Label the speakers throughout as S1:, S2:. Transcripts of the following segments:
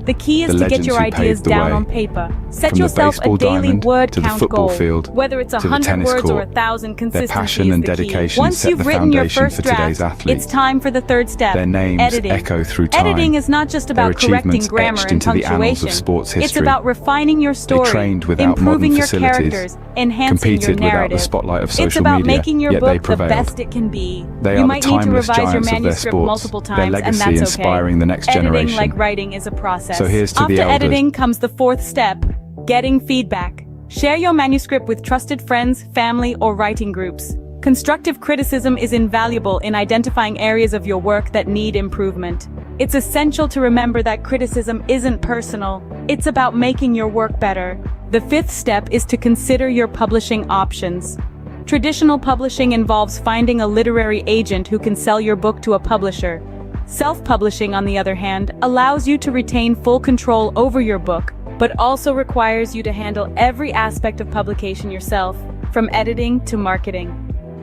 S1: The key is
S2: The
S1: to get
S2: legends
S1: your
S2: who
S1: ideas
S2: paved the
S1: down
S2: way.
S1: on paper. Set
S2: From the
S1: yourself a
S2: baseball
S1: daily
S2: diamond
S1: word
S2: to the
S1: count
S2: football
S1: goal.
S2: field
S1: Whether it's
S2: to the
S1: 100
S2: tennis
S1: words or
S2: court.
S1: 1,000,
S2: Their
S1: consistency
S2: passion
S1: is
S2: and
S1: the key.
S2: dedication
S1: Once
S2: set
S1: you've
S2: the
S1: written your
S2: foundation
S1: first
S2: for today's
S1: draft,
S2: athletes.
S1: it's time for the third step.
S2: Their names
S1: editing.
S2: echo through time.
S1: Editing is not just
S2: Their
S1: about correcting
S2: achievements
S1: grammar
S2: etched
S1: and
S2: into the annals
S1: punctuation.
S2: of sports
S1: It's
S2: history.
S1: about refining your story,
S2: trained without
S1: improving
S2: modern
S1: your
S2: facilities,
S1: characters, enhancing your
S2: competed without
S1: narrative.
S2: the spotlight of
S1: It's
S2: social
S1: about
S2: media,
S1: making your
S2: yet they
S1: book the
S2: prevailed.
S1: best it can be.
S2: They
S1: You
S2: are the
S1: might need to
S2: timeless
S1: revise your
S2: giants of their
S1: manuscript
S2: sports,
S1: multiple
S2: their
S1: times, and
S2: legacy
S1: that's okay.
S2: inspiring the next
S1: Editing,
S2: generation.
S1: like writing, is a process.
S2: So here's to
S1: After
S2: the elders.
S1: editing comes the fourth step, getting feedback. Share your manuscript with trusted friends, family, or writing groups. Constructive criticism is invaluable in identifying areas of your work that need improvement. It's essential to remember that criticism isn't personal. It's about making your work better. The fifth step is to consider your publishing options. Traditional publishing involves finding a literary agent who can sell your book to a publisher. Self-publishing, on the other hand, allows you to retain full control over your book, but also requires you to handle every aspect of publication yourself, from editing to marketing.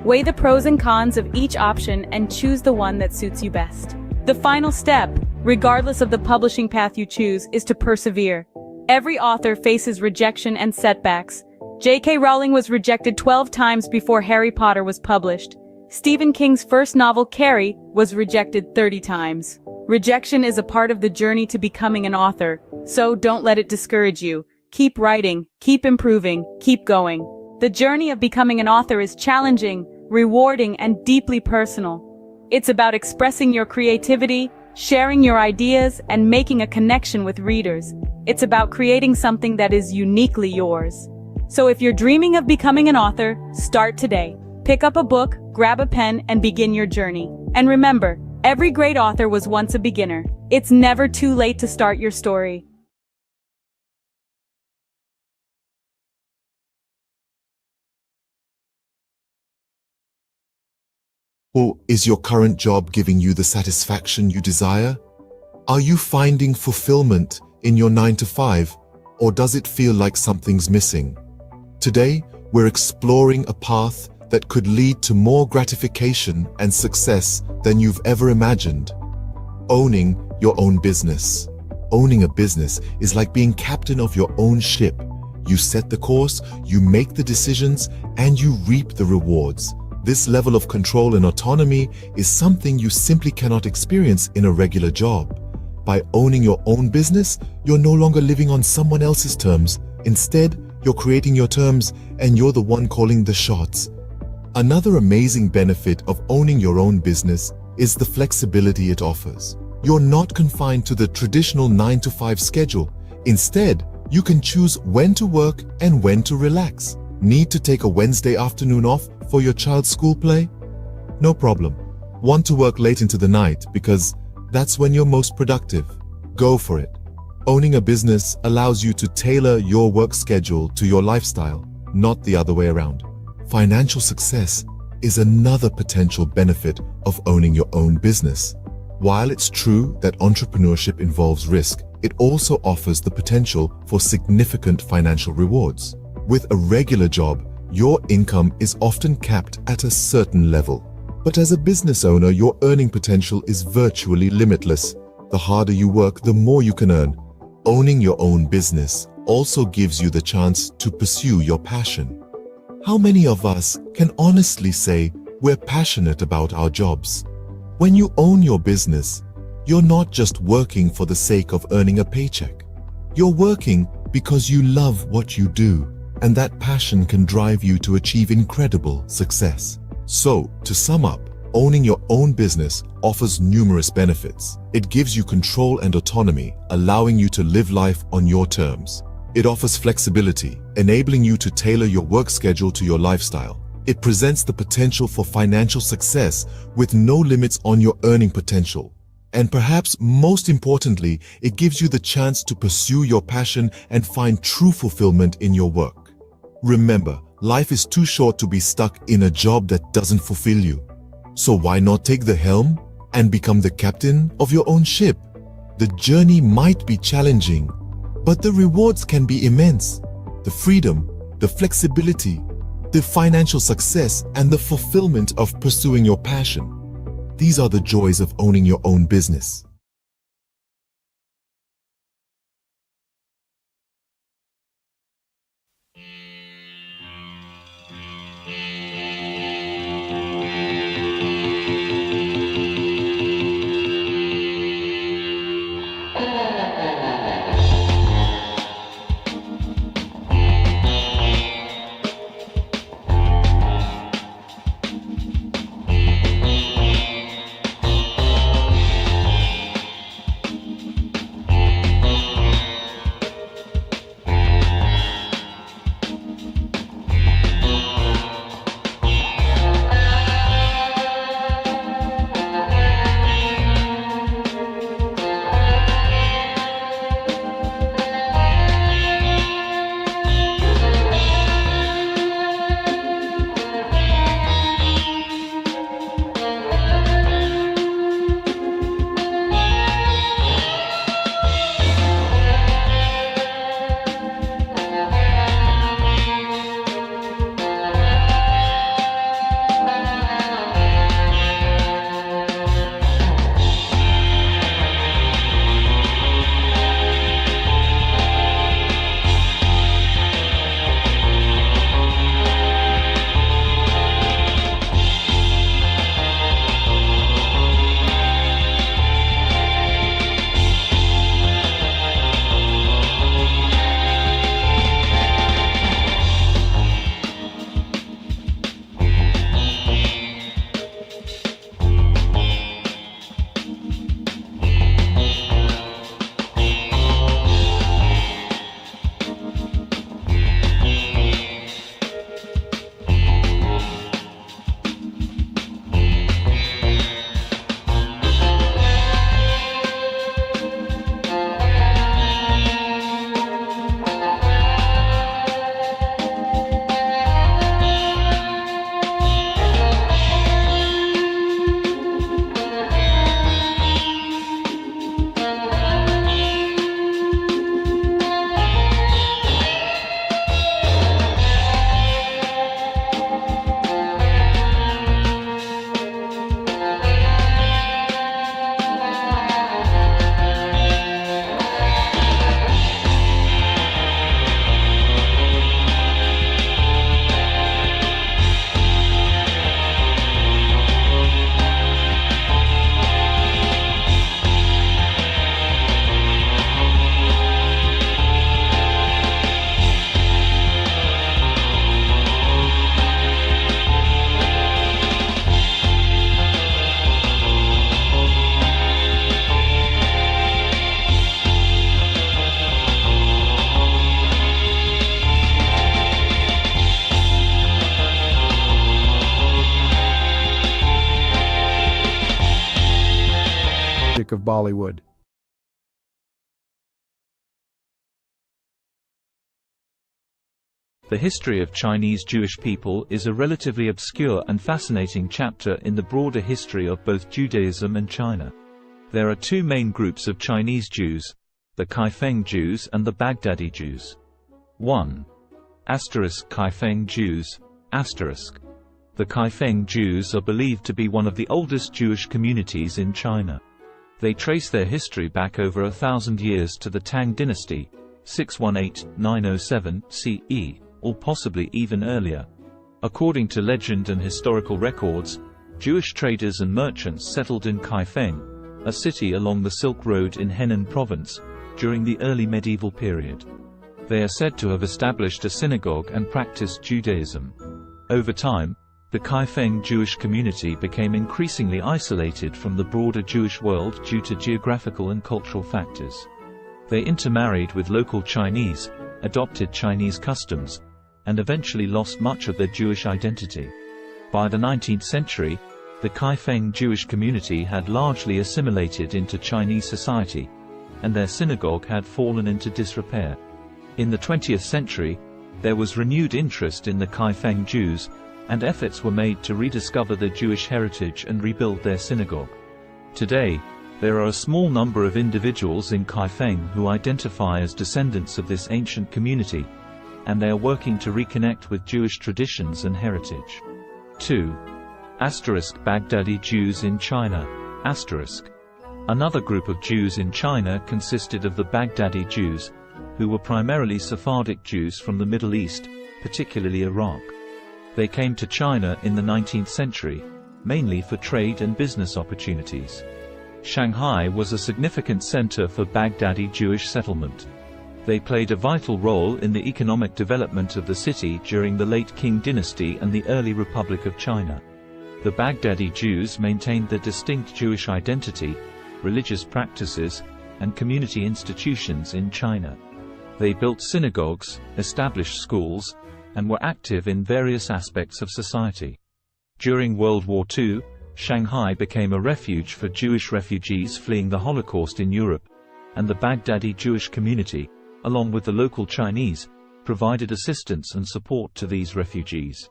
S1: Weigh the pros and cons of each option and choose the one that suits you best. The final step, regardless of the publishing path you choose, is to persevere. Every author faces rejection and setbacks. J.K. Rowling was rejected 12 times before Harry Potter was published. Stephen King's first novel, Carrie, was rejected 30 times. Rejection is a part of the journey to becoming an author, so don't let it discourage you. Keep writing, keep improving, keep going. The journey of becoming an author is challenging, rewarding, and deeply personal. It's about expressing your creativity, sharing your ideas, and making a connection with readers. It's about creating something that is uniquely yours. So if you're dreaming of becoming an author, start today. Pick up a book, grab a pen, and begin your journey. And remember, every great author was once a beginner. It's never too late to start your story.
S3: Or is your current job giving you the satisfaction you desire? Are you finding fulfillment in your 9-to-5, or does it feel like something's missing? Today, we're exploring a path that could lead to more gratification and success than you've ever imagined. Owning your own business. Owning a business is like being captain of your own ship. You set the course, you make the decisions, and you reap the rewards. This level of control and autonomy is something you simply cannot experience in a regular job. By owning your own business, you're no longer living on someone else's terms. Instead, you're creating your terms, and you're the one calling the shots. Another amazing benefit of owning your own business is the flexibility it offers. You're not confined to the traditional 9-to-5 schedule. Instead, you can choose when to work and when to relax. Need to take a Wednesday afternoon off for your child's school play? No problem. Want to work late into the night because that's when you're most productive? Go for it. Owning a business allows you to tailor your work schedule to your lifestyle, not the other way around. Financial success is another potential benefit of owning your own business. While it's true that entrepreneurship involves risk, it also offers the potential for significant financial rewards. With a regular job, your income is often capped at a certain level. But as a business owner, your earning potential is virtually limitless. The harder you work, the more you can earn. Owning your own business also gives you the chance to pursue your passion. How many of us can honestly say we're passionate about our jobs? When you own your business, you're not just working for the sake of earning a paycheck. You're working because you love what you do, and that passion can drive you to achieve incredible success. So, to sum up, owning your own business offers numerous benefits. It gives you control and autonomy, allowing you to live life on your terms. It offers flexibility, enabling you to tailor your work schedule to your lifestyle. It presents the potential for financial success with no limits on your earning potential. And perhaps most importantly, it gives you the chance to pursue your passion and find true fulfillment in your work. Remember, life is too short to be stuck in a job that doesn't fulfill you. So why not take the helm and become the captain of your own ship? The journey might be challenging, but the rewards can be immense. The freedom, the flexibility, the financial success, and the fulfillment of pursuing your passion. These are the joys of owning your own business.
S2: Bollywood.
S4: The history of Chinese Jewish people is a relatively obscure and fascinating chapter in the broader history of both Judaism and China. There are two main groups of Chinese Jews, the Kaifeng Jews and the Baghdadi Jews. 1. Kaifeng Jews. The Kaifeng Jews are believed to be one of the oldest Jewish communities in China. They trace their history back over 1,000 years to the Tang dynasty, 618–907 CE, or possibly even earlier. According to legend and historical records, Jewish traders and merchants settled in Kaifeng, a city along the Silk Road in Henan province, during the early medieval period. They are said to have established a synagogue and practiced Judaism. Over time, the Kaifeng Jewish community became increasingly isolated from the broader Jewish world due to geographical and cultural factors. They intermarried with local Chinese, adopted Chinese customs, and eventually lost much of their Jewish identity. By the 19th century, the Kaifeng Jewish community had largely assimilated into Chinese society, and their synagogue had fallen into disrepair. In the 20th century, there was renewed interest in the Kaifeng Jews, and efforts were made to rediscover their Jewish heritage and rebuild their synagogue. Today, there are a small number of individuals in Kaifeng who identify as descendants of this ancient community, and they are working to reconnect with Jewish traditions and heritage. 2. Baghdadi Jews in China. Another group of Jews in China consisted of the Baghdadi Jews, who were primarily Sephardic Jews from the Middle East, particularly Iraq. They came to China in the 19th century, mainly for trade and business opportunities. Shanghai was a significant center for Baghdadi Jewish settlement. They played a vital role in the economic development of the city during the late Qing dynasty and the early Republic of China. The Baghdadi Jews maintained their distinct Jewish identity, religious practices, and community institutions in China. They built synagogues, established schools, and were active in various aspects of society. During World War II, Shanghai became a refuge for Jewish refugees fleeing the Holocaust in Europe, and the Baghdadi Jewish community, along with the local Chinese, provided assistance and support to these refugees.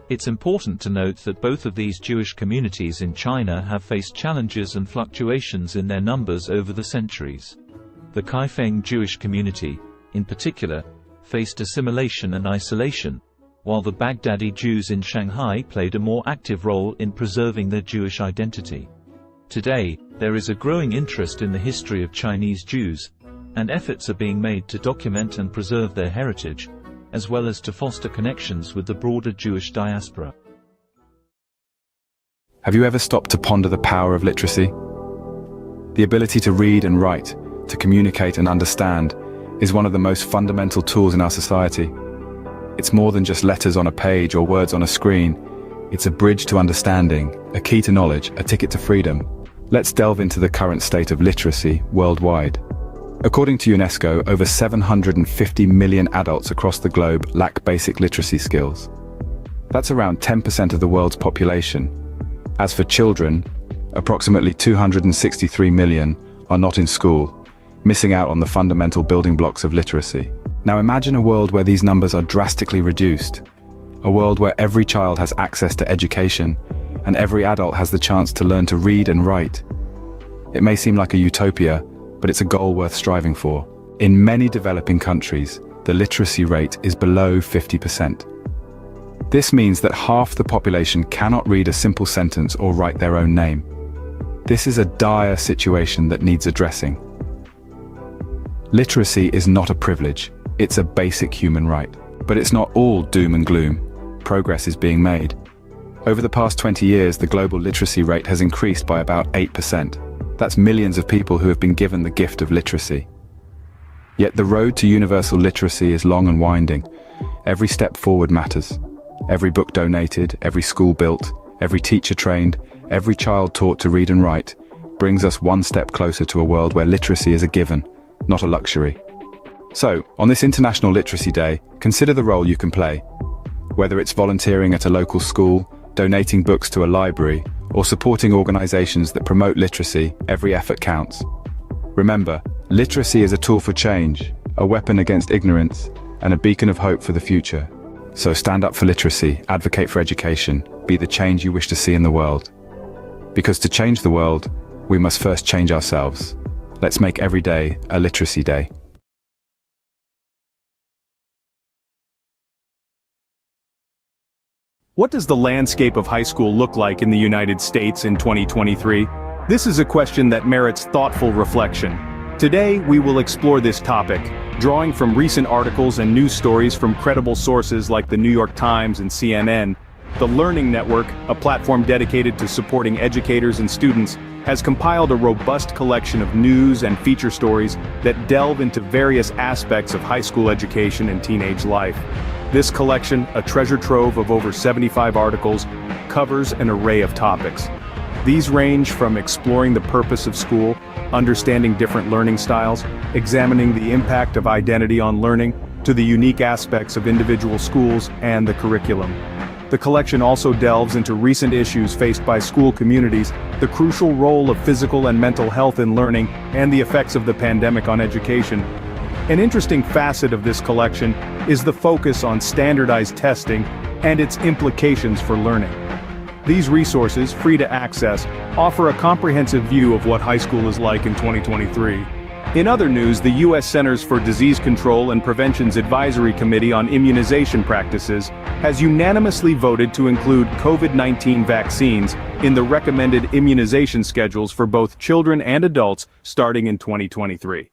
S4: It's important to note that both of these Jewish communities in China have faced challenges and fluctuations in their numbers over the centuries. The Kaifeng Jewish community, in particular, faced assimilation and isolation, while the Baghdadi Jews in Shanghai played a more active role in preserving their Jewish identity. Today, there is a growing interest in the history of Chinese Jews, and efforts are being made to document and preserve their heritage, as well as to foster connections with the broader Jewish diaspora.
S5: Have you ever stopped to ponder the power of literacy? The ability to read and write, to communicate and understand, is one of the most fundamental tools in our society. It's more than just letters on a page or words on a screen. It's a bridge to understanding, a key to knowledge, a ticket to freedom. Let's delve into the current state of literacy worldwide. According to UNESCO, over 750 million adults across the globe lack basic literacy skills. That's around 10% of the world's population. As for children, approximately 263 million are not in school, missing out on the fundamental building blocks of literacy. Now imagine a world where these numbers are drastically reduced. A world where every child has access to education, and every adult has the chance to learn to read and write. It may seem like a utopia, but it's a goal worth striving for. In many developing countries, the literacy rate is below 50%. This means that half the population cannot read a simple sentence or write their own name. This is a dire situation that needs addressing. Literacy is not a privilege, it's a basic human right. But it's not all doom and gloom. Progress is being made. Over the past 20 years, the global literacy rate has increased by about 8%. That's millions of people who have been given the gift of literacy. Yet the road to universal literacy is long and winding. Every step forward matters. Every book donated, every school built, every teacher trained, every child taught to read and write, brings us one step closer to a world where literacy is a given, not a luxury. So, on this International Literacy Day, consider the role you can play. Whether it's volunteering at a local school, donating books to a library, or supporting organizations that promote literacy, every effort counts. Remember, literacy is a tool for change, a weapon against ignorance, and a beacon of hope for the future. So stand up for literacy, advocate for education, be the change you wish to see in the world. Because to change the world, we must first change ourselves. Let's make every day a literacy day.
S2: What does the landscape of high school look like in the United States in 2023? This is a question that merits thoughtful reflection. Today, we will explore this topic, drawing from recent articles and news stories from credible sources like the New York Times and CNN. The Learning Network, a platform dedicated to supporting educators and students, has compiled a robust collection of news and feature stories that delve into various aspects of high school education and teenage life. This collection, a treasure trove of over 75 articles, covers an array of topics. These range from exploring the purpose of school, understanding different learning styles, examining the impact of identity on learning, to the unique aspects of individual schools and the curriculum. The collection also delves into recent issues faced by school communities, the crucial role of physical and mental health in learning, and the effects of the pandemic on education. An interesting facet of this collection is the focus on standardized testing and its implications for learning. These resources, free to access, offer a comprehensive view of what high school is like in 2023. In other news, the U.S. Centers for Disease Control and Prevention's Advisory Committee on Immunization Practices has unanimously voted to include COVID-19 vaccines in the recommended immunization schedules for both children and adults starting in 2023.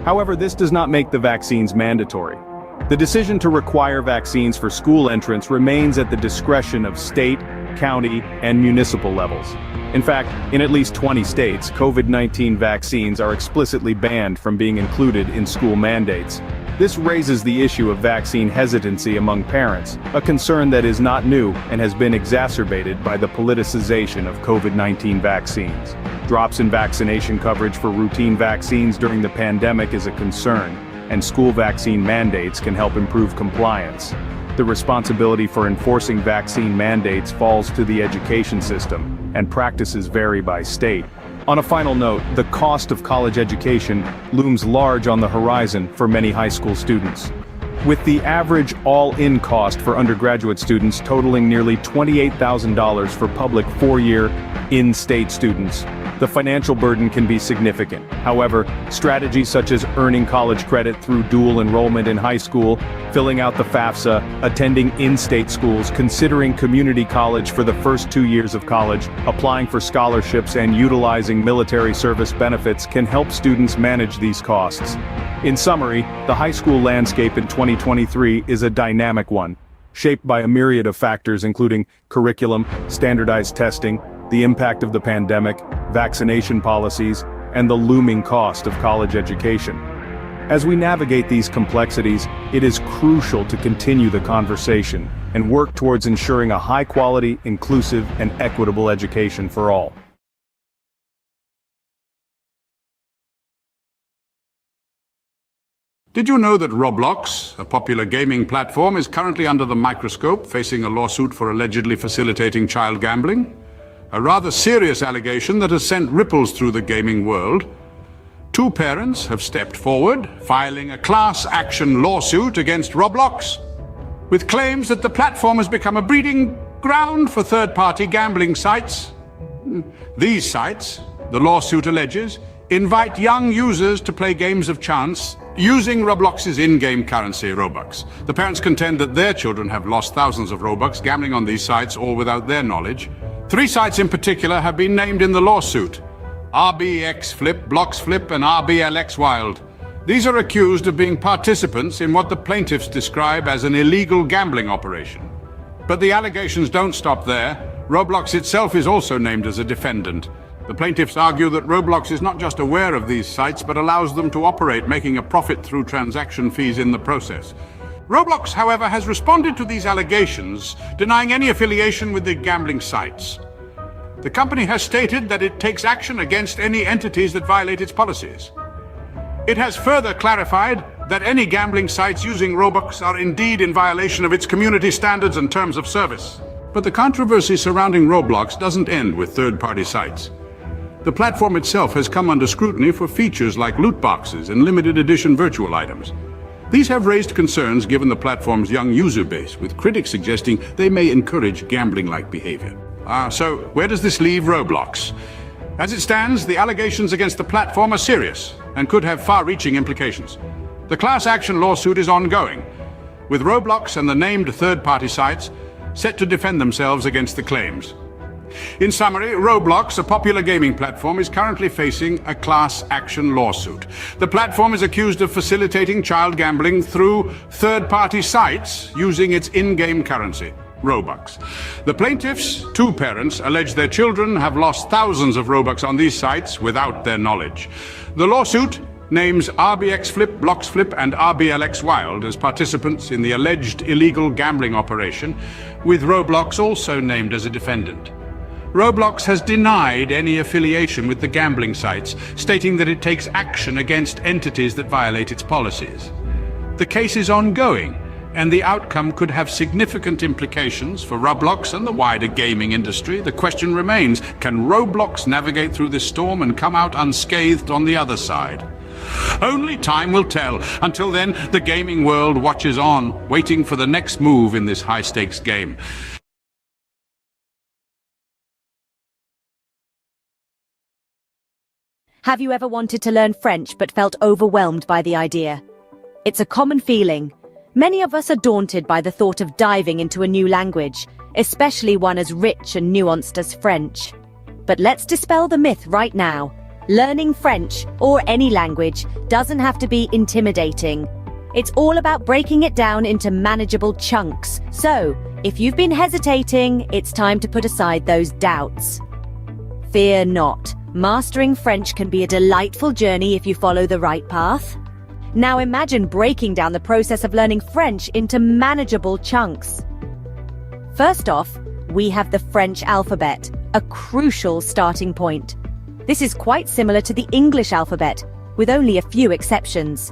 S2: However, this does not make the vaccines mandatory. The decision to require vaccines for school entrance remains at the discretion of state, county, and municipal levels. In fact, in at least 20 states, COVID-19 vaccines are explicitly banned from being included in school mandates. This raises the issue of vaccine hesitancy among parents, a concern that is not new and has been exacerbated by the politicization of COVID-19 vaccines. Drops in vaccination coverage for routine vaccines during the pandemic is a concern, and school vaccine mandates can help improve compliance. The responsibility for enforcing vaccine mandates falls to the education system, and practices vary by state. On a final note, the cost of college education looms large on the horizon for many high school students. With the average all-in cost for undergraduate students totaling nearly $28,000 for public four-year, in-state students, the financial burden can be significant. However, strategies such as earning college credit through dual enrollment in high school, filling out the FAFSA, attending in-state schools, considering community college for the first 2 years of college, applying for scholarships, and utilizing military service benefits can help students manage these costs. In summary, the high school landscape in 2023 is a dynamic one, shaped by a myriad of factors including curriculum, standardized testing, the impact of the pandemic, vaccination policies, and the looming cost of college education. As we navigate these complexities, it is crucial to continue the conversation and work towards ensuring a high-quality, inclusive, and equitable education for all.
S6: Did you know that Roblox, a popular gaming platform, is currently under the microscope, facing a lawsuit for allegedly facilitating child gambling? A rather serious allegation that has sent ripples through the gaming world. Two parents have stepped forward, filing a class action lawsuit against Roblox, with claims that the platform has become a breeding ground for third-party gambling sites. These sites, the lawsuit alleges, invite young users to play games of chance using Roblox's in-game currency, Robux. The parents contend that their children have lost thousands of Robux gambling on these sites, all without their knowledge. 3 sites in particular have been named in the lawsuit: RBX Flip, Blocks Flip, and RBLX Wild. These are accused of being participants in what the plaintiffs describe as an illegal gambling operation. But the allegations don't stop there. Roblox itself is also named as a defendant. The plaintiffs argue that Roblox is not just aware of these sites, but allows them to operate, making a profit through transaction fees in the process. Roblox, however, has responded to these allegations, denying any affiliation with the gambling sites. The company has stated that it takes action against any entities that violate its policies. It has further clarified that any gambling sites using Robux are indeed in violation of its community standards and terms of service. But the controversy surrounding Roblox doesn't end with third-party sites. The platform itself has come under scrutiny for features like loot boxes and limited edition virtual items. These have raised concerns given the platform's young user base, with critics suggesting they may encourage gambling-like behavior. So where does this leave Roblox? As it stands, the allegations against the platform are serious and could have far-reaching implications. The class action lawsuit is ongoing, with Roblox and the named third-party sites set to defend themselves against the claims. In summary, Roblox, a popular gaming platform, is currently facing a class action lawsuit. The platform is accused of facilitating child gambling through third-party sites using its in-game currency, Robux. The plaintiffs, two parents, allege their children have lost thousands of Robux on these sites without their knowledge. The lawsuit names RBX Flip, Blocks Flip, and RBLX Wild as participants in the alleged illegal gambling operation, with Roblox also named as a defendant. Roblox has denied any affiliation with the gambling sites, stating that it takes action against entities that violate its policies. The case is ongoing, and the outcome could have significant implications for Roblox and the wider gaming industry. The question remains, can Roblox navigate through this storm and come out unscathed on the other side? Only time will tell. Until then, the gaming world watches on, waiting for the next move in this high-stakes game.
S7: Have you ever wanted to learn French but felt overwhelmed by the idea? It's a common feeling. Many of us are daunted by the thought of diving into a new language, especially one as rich and nuanced as French. But let's dispel the myth right now. Learning French, or any language, doesn't have to be intimidating. It's all about breaking it down into manageable chunks. So, if you've been hesitating, it's time to put aside those doubts. Fear not. Mastering French can be a delightful journey if you follow the right path. Now imagine breaking down the process of learning French into manageable chunks. First off, we have the French alphabet, a crucial starting point. This is quite similar to the English alphabet, with only a few exceptions.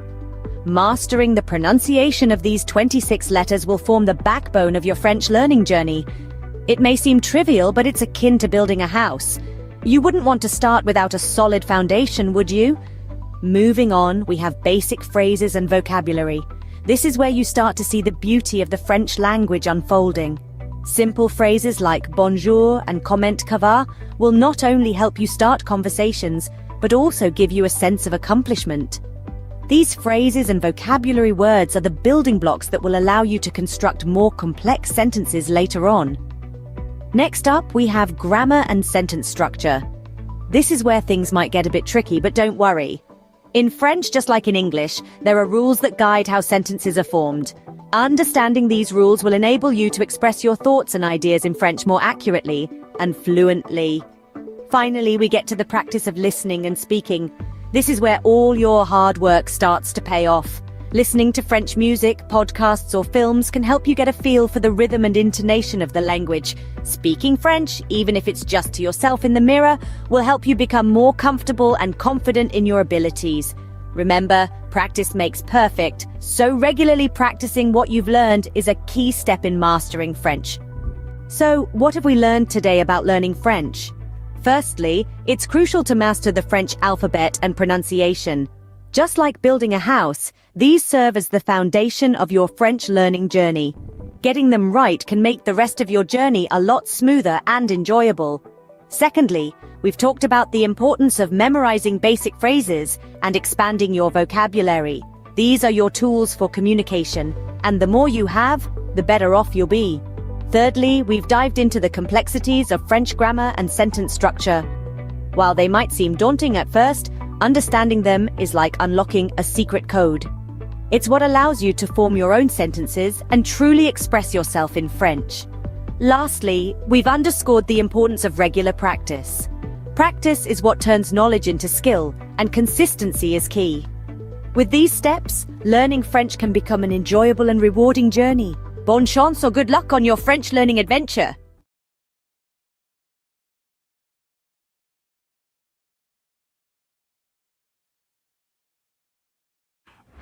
S7: Mastering the pronunciation of these 26 letters will form the backbone of your French learning journey. It may seem trivial, but it's akin to building a house. You wouldn't want to start without a solid foundation, would you? Moving on, we have basic phrases and vocabulary. This is where you start to see the beauty of the French language unfolding. Simple phrases like bonjour and comment ça va will not only help you start conversations, but also give you a sense of accomplishment. These phrases and vocabulary words are the building blocks that will allow you to construct more complex sentences later on. Next up, we have grammar and sentence structure. This is where things might get a bit tricky, but don't worry. In French, just like in English, there are rules that guide how sentences are formed. Understanding these rules will enable you to express your thoughts and ideas in French more accurately and fluently. Finally, we get to the practice of listening and speaking. This is where all your hard work starts to pay off. Listening to French music, podcasts, or films can help you get a feel for the rhythm and intonation of the language. Speaking French, even if it's just to yourself in the mirror, will help you become more comfortable and confident in your abilities. Remember, practice makes perfect, so regularly practicing what you've learned is a key step in mastering French. So, what have we learned today about learning French? Firstly, it's crucial to master the French alphabet and pronunciation. Just like building a house, these serve as the foundation of your French learning journey. Getting them right can make the rest of your journey a lot smoother and enjoyable. Secondly, we've talked about the importance of memorizing basic phrases and expanding your vocabulary. These are your tools for communication, and the more you have, the better off you'll be. Thirdly, we've dived into the complexities of French grammar and sentence structure. While they might seem daunting at first, understanding them is like unlocking a secret code. It's what allows you to form your own sentences and truly express yourself in French. Lastly, we've underscored the importance of regular practice. Practice is what turns knowledge into skill, and consistency is key. With these steps, learning French can become an enjoyable and rewarding journey. Bonne chance or good luck on your French learning adventure!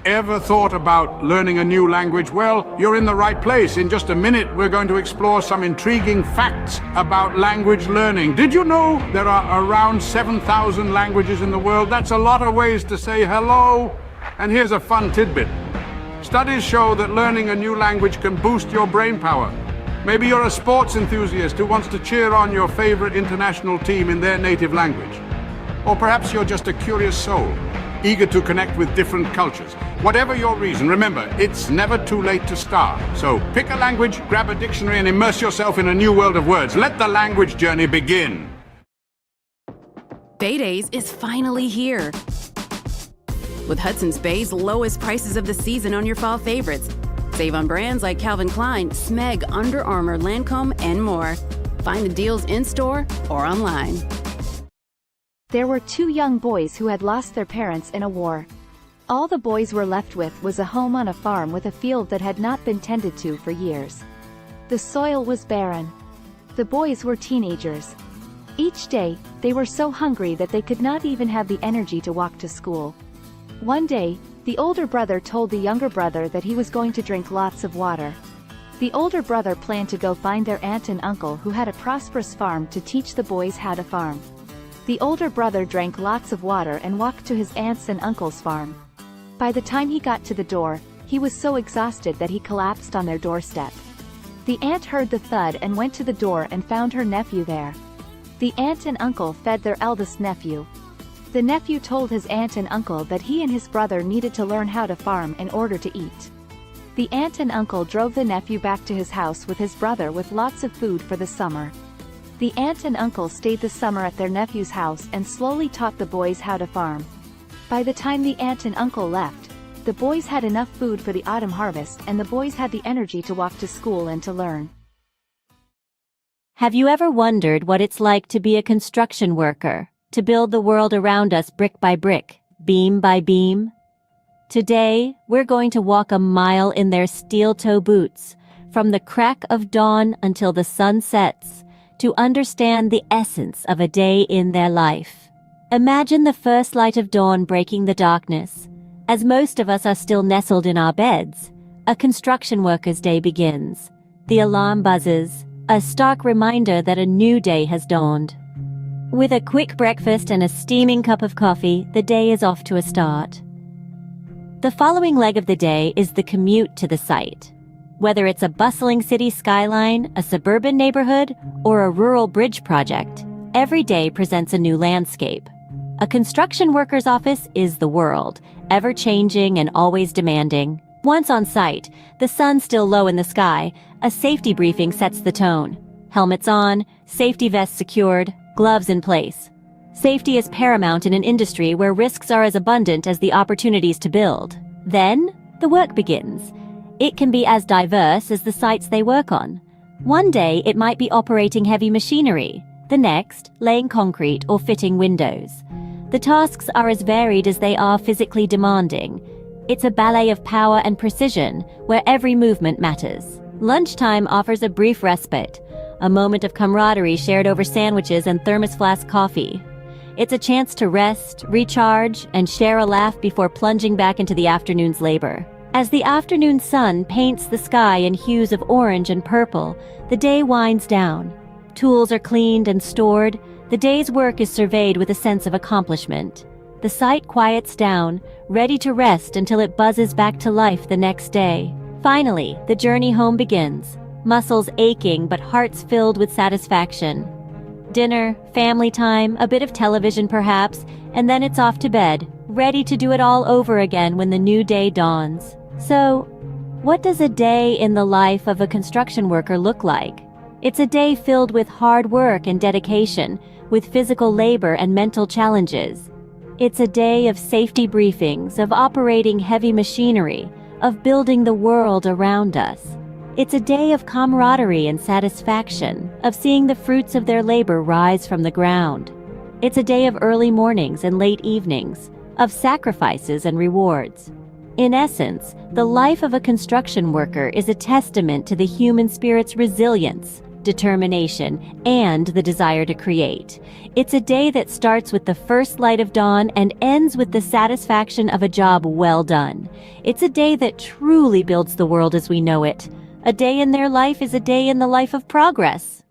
S6: Ever thought about learning a new language? Well, you're in the right place. In just a minute, we're going to explore some intriguing facts about language learning. Did you know there are around 7,000 languages in the world? That's a lot of ways to say hello. And here's a fun tidbit. Studies show that learning a new language can boost your brain power. Maybe you're a sports enthusiast who wants to cheer on your favorite international team in their native language. Or perhaps you're just a curious soul, eager to connect with different cultures. Whatever your reason, remember, it's never too late to start. So pick a language, grab a dictionary, and immerse yourself in a new world of words. Let the language journey begin.
S8: Bay Days is finally here. With Hudson's Bay's lowest prices of the season on your fall favorites. Save on brands like Calvin Klein, Smeg, Under Armour, Lancome, and more. Find the deals in-store or online.
S9: There were two young boys who had lost their parents in a war. All the boys were left with was a home on a farm with a field that had not been tended to for years. The soil was barren. The boys were teenagers. Each day, they were so hungry that they could not even have the energy to walk to school. One day, the older brother told the younger brother that he was going to drink lots of water. The older brother planned to go find their aunt and uncle who had a prosperous farm to teach the boys how to farm. The older brother drank lots of water and walked to his aunt's and uncle's farm. By the time he got to the door, he was so exhausted that he collapsed on their doorstep. The aunt heard the thud and went to the door and found her nephew there. The aunt and uncle fed their eldest nephew. The nephew told his aunt and uncle that he and his brother needed to learn how to farm in order to eat. The aunt and uncle drove the nephew back to his house with his brother with lots of food for the summer. The aunt and uncle stayed the summer at their nephew's house and slowly taught the boys how to farm. By the time the aunt and uncle left, the boys had enough food for the autumn harvest and the boys had the energy to walk to school and to learn.
S7: Have you ever wondered what it's like to be a construction worker, to build the world around us brick by brick, beam by beam? Today, we're going to walk a mile in their steel-toe boots, from the crack of dawn until the sun sets, to understand the essence of a day in their life. Imagine the first light of dawn breaking the darkness. As most of us are still nestled in our beds, a construction worker's day begins. The alarm buzzes, a stark reminder that a new day has dawned. With a quick breakfast and a steaming cup of coffee, the day is off to a start. The following leg of the day is the commute to the site. Whether it's a bustling city skyline, a suburban neighborhood, or a rural bridge project, every day presents a new landscape. A construction worker's office is the world, ever-changing and always demanding. Once on site, the sun still low in the sky, a safety briefing sets the tone. Helmets on, safety vests secured, gloves in place. Safety is paramount in an industry where risks are as abundant as the opportunities to build. Then, the work begins. It can be as diverse as the sites they work on. One day, it might be operating heavy machinery. The next, laying concrete or fitting windows. The tasks are as varied as they are physically demanding. It's a ballet of power and precision, where every movement matters. Lunchtime offers a brief respite, a moment of camaraderie shared over sandwiches and thermos flask coffee. It's a chance to rest, recharge, and share a laugh before plunging back into the afternoon's labor. As the afternoon sun paints the sky in hues of orange and purple, the day winds down. Tools are cleaned and stored. The day's work is surveyed with a sense of accomplishment. The site quiets down, ready to rest until it buzzes back to life the next day. Finally, the journey home begins. Muscles aching but hearts filled with satisfaction. Dinner, family time, a bit of television perhaps, and then it's off to bed, ready to do it all over again when the new day dawns. So, what does a day in the life of a construction worker look like? It's a day filled with hard work and dedication, with physical labor and mental challenges. It's a day of safety briefings, of operating heavy machinery, of building the world around us. It's a day of camaraderie and satisfaction, of seeing the fruits of their labor rise from the ground. It's a day of early mornings and late evenings, of sacrifices and rewards. In essence, the life of a construction worker is a testament to the human spirit's resilience,
S10: determination, and the desire to create. It's a day that starts with the first light of dawn and ends with the satisfaction of a job well done. It's a day that truly builds the world as we know it. A day in their life is a day in the life of progress.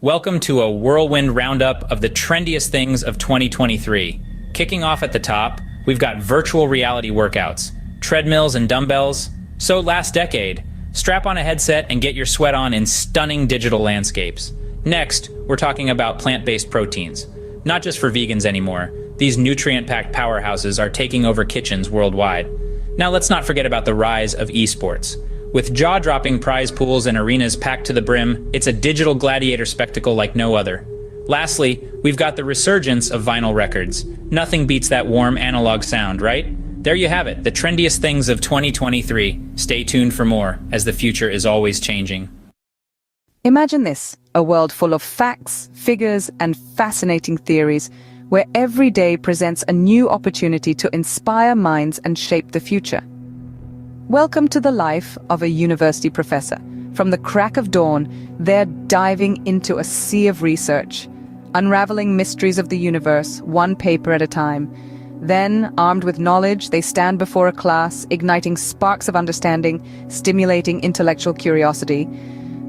S11: Welcome to a whirlwind roundup of the trendiest things of 2023. Kicking off at the top, we've got virtual reality workouts, treadmills and dumbbells. So last decade, strap on a headset and get your sweat on in stunning digital landscapes. Next, we're talking about plant-based proteins. Not just for vegans anymore, these nutrient-packed powerhouses are taking over kitchens worldwide. Now let's not forget about the rise of esports. With jaw-dropping prize pools and arenas packed to the brim, it's a digital gladiator spectacle like no other. Lastly, we've got the resurgence of vinyl records. Nothing beats that warm analog sound, right? There you have it, the trendiest things of 2023. Stay tuned for more, as the future is always changing.
S12: Imagine this, a world full of facts, figures, and fascinating theories, where every day presents a new opportunity to inspire minds and shape the future. Welcome to the life of a university professor. From the crack of dawn, they're diving into a sea of research, unraveling mysteries of the universe, one paper at a time. Then, armed with knowledge, they stand before a class, igniting sparks of understanding, stimulating intellectual curiosity.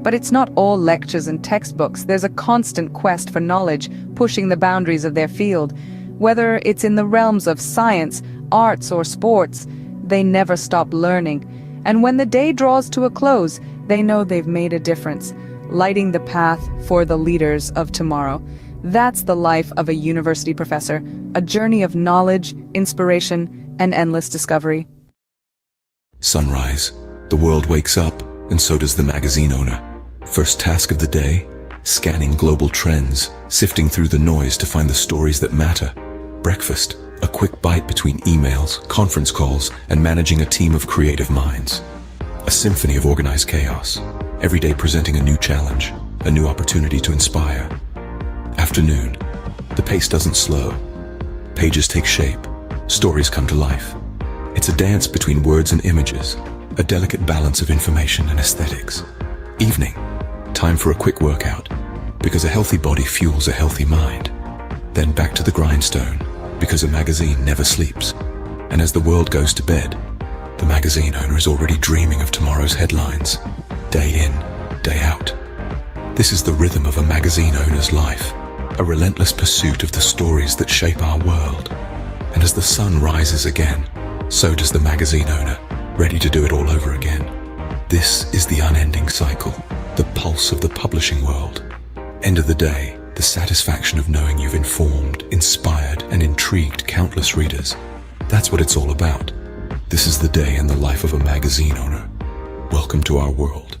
S12: But it's not all lectures and textbooks. There's a constant quest for knowledge, pushing the boundaries of their field. Whether it's in the realms of science, arts, or sports, they never stop learning. And when the day draws to a close, they know they've made a difference, lighting the path for the leaders of tomorrow. That's the life of a university professor, a journey of knowledge, inspiration, and endless discovery.
S13: Sunrise. The world wakes up, and so does the magazine owner. First task of the day, scanning global trends, sifting through the noise to find the stories that matter. Breakfast. A quick bite between emails, conference calls, and managing a team of creative minds. A symphony of organized chaos, every day presenting a new challenge, a new opportunity to inspire. Afternoon. The pace doesn't slow. Pages take shape, stories come to life. It's a dance between words and images, a delicate balance of information and aesthetics. Evening. Time for a quick workout, because a healthy body fuels a healthy mind. Then back to the grindstone, because a magazine never sleeps. And as the world goes to bed, the magazine owner is already dreaming of tomorrow's headlines, day in, day out. This is the rhythm of a magazine owner's life, a relentless pursuit of the stories that shape our world. And as the sun rises again, so does the magazine owner, ready to do it all over again. This is the unending cycle, the pulse of the publishing world. End of the day, the satisfaction of knowing you've informed, inspired, and intrigued countless readers. That's what it's all about. This is the day in the life of a magazine owner. Welcome to our world.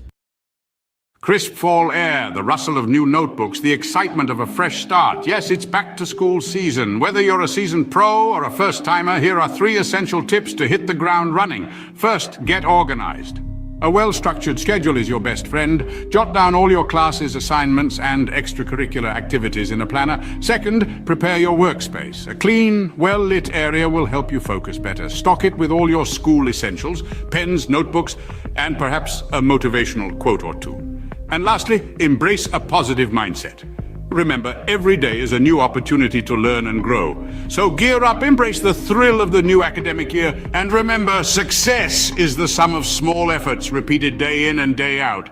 S6: Crisp fall air, the rustle of new notebooks, the excitement of a fresh start. Yes, it's back to school season. Whether you're a seasoned pro or a first-timer, here are 3 essential tips to hit the ground running. First, get organized. A well-structured schedule is your best friend. Jot down all your classes, assignments, and extracurricular activities in a planner. Second, prepare your workspace. A clean, well-lit area will help you focus better. Stock it with all your school essentials, pens, notebooks, and perhaps a motivational quote or two. And lastly, embrace a positive mindset. Remember, every day is a new opportunity to learn and grow. So gear up, embrace the thrill of the new academic year, and remember, success is the sum of small efforts repeated day in and day out.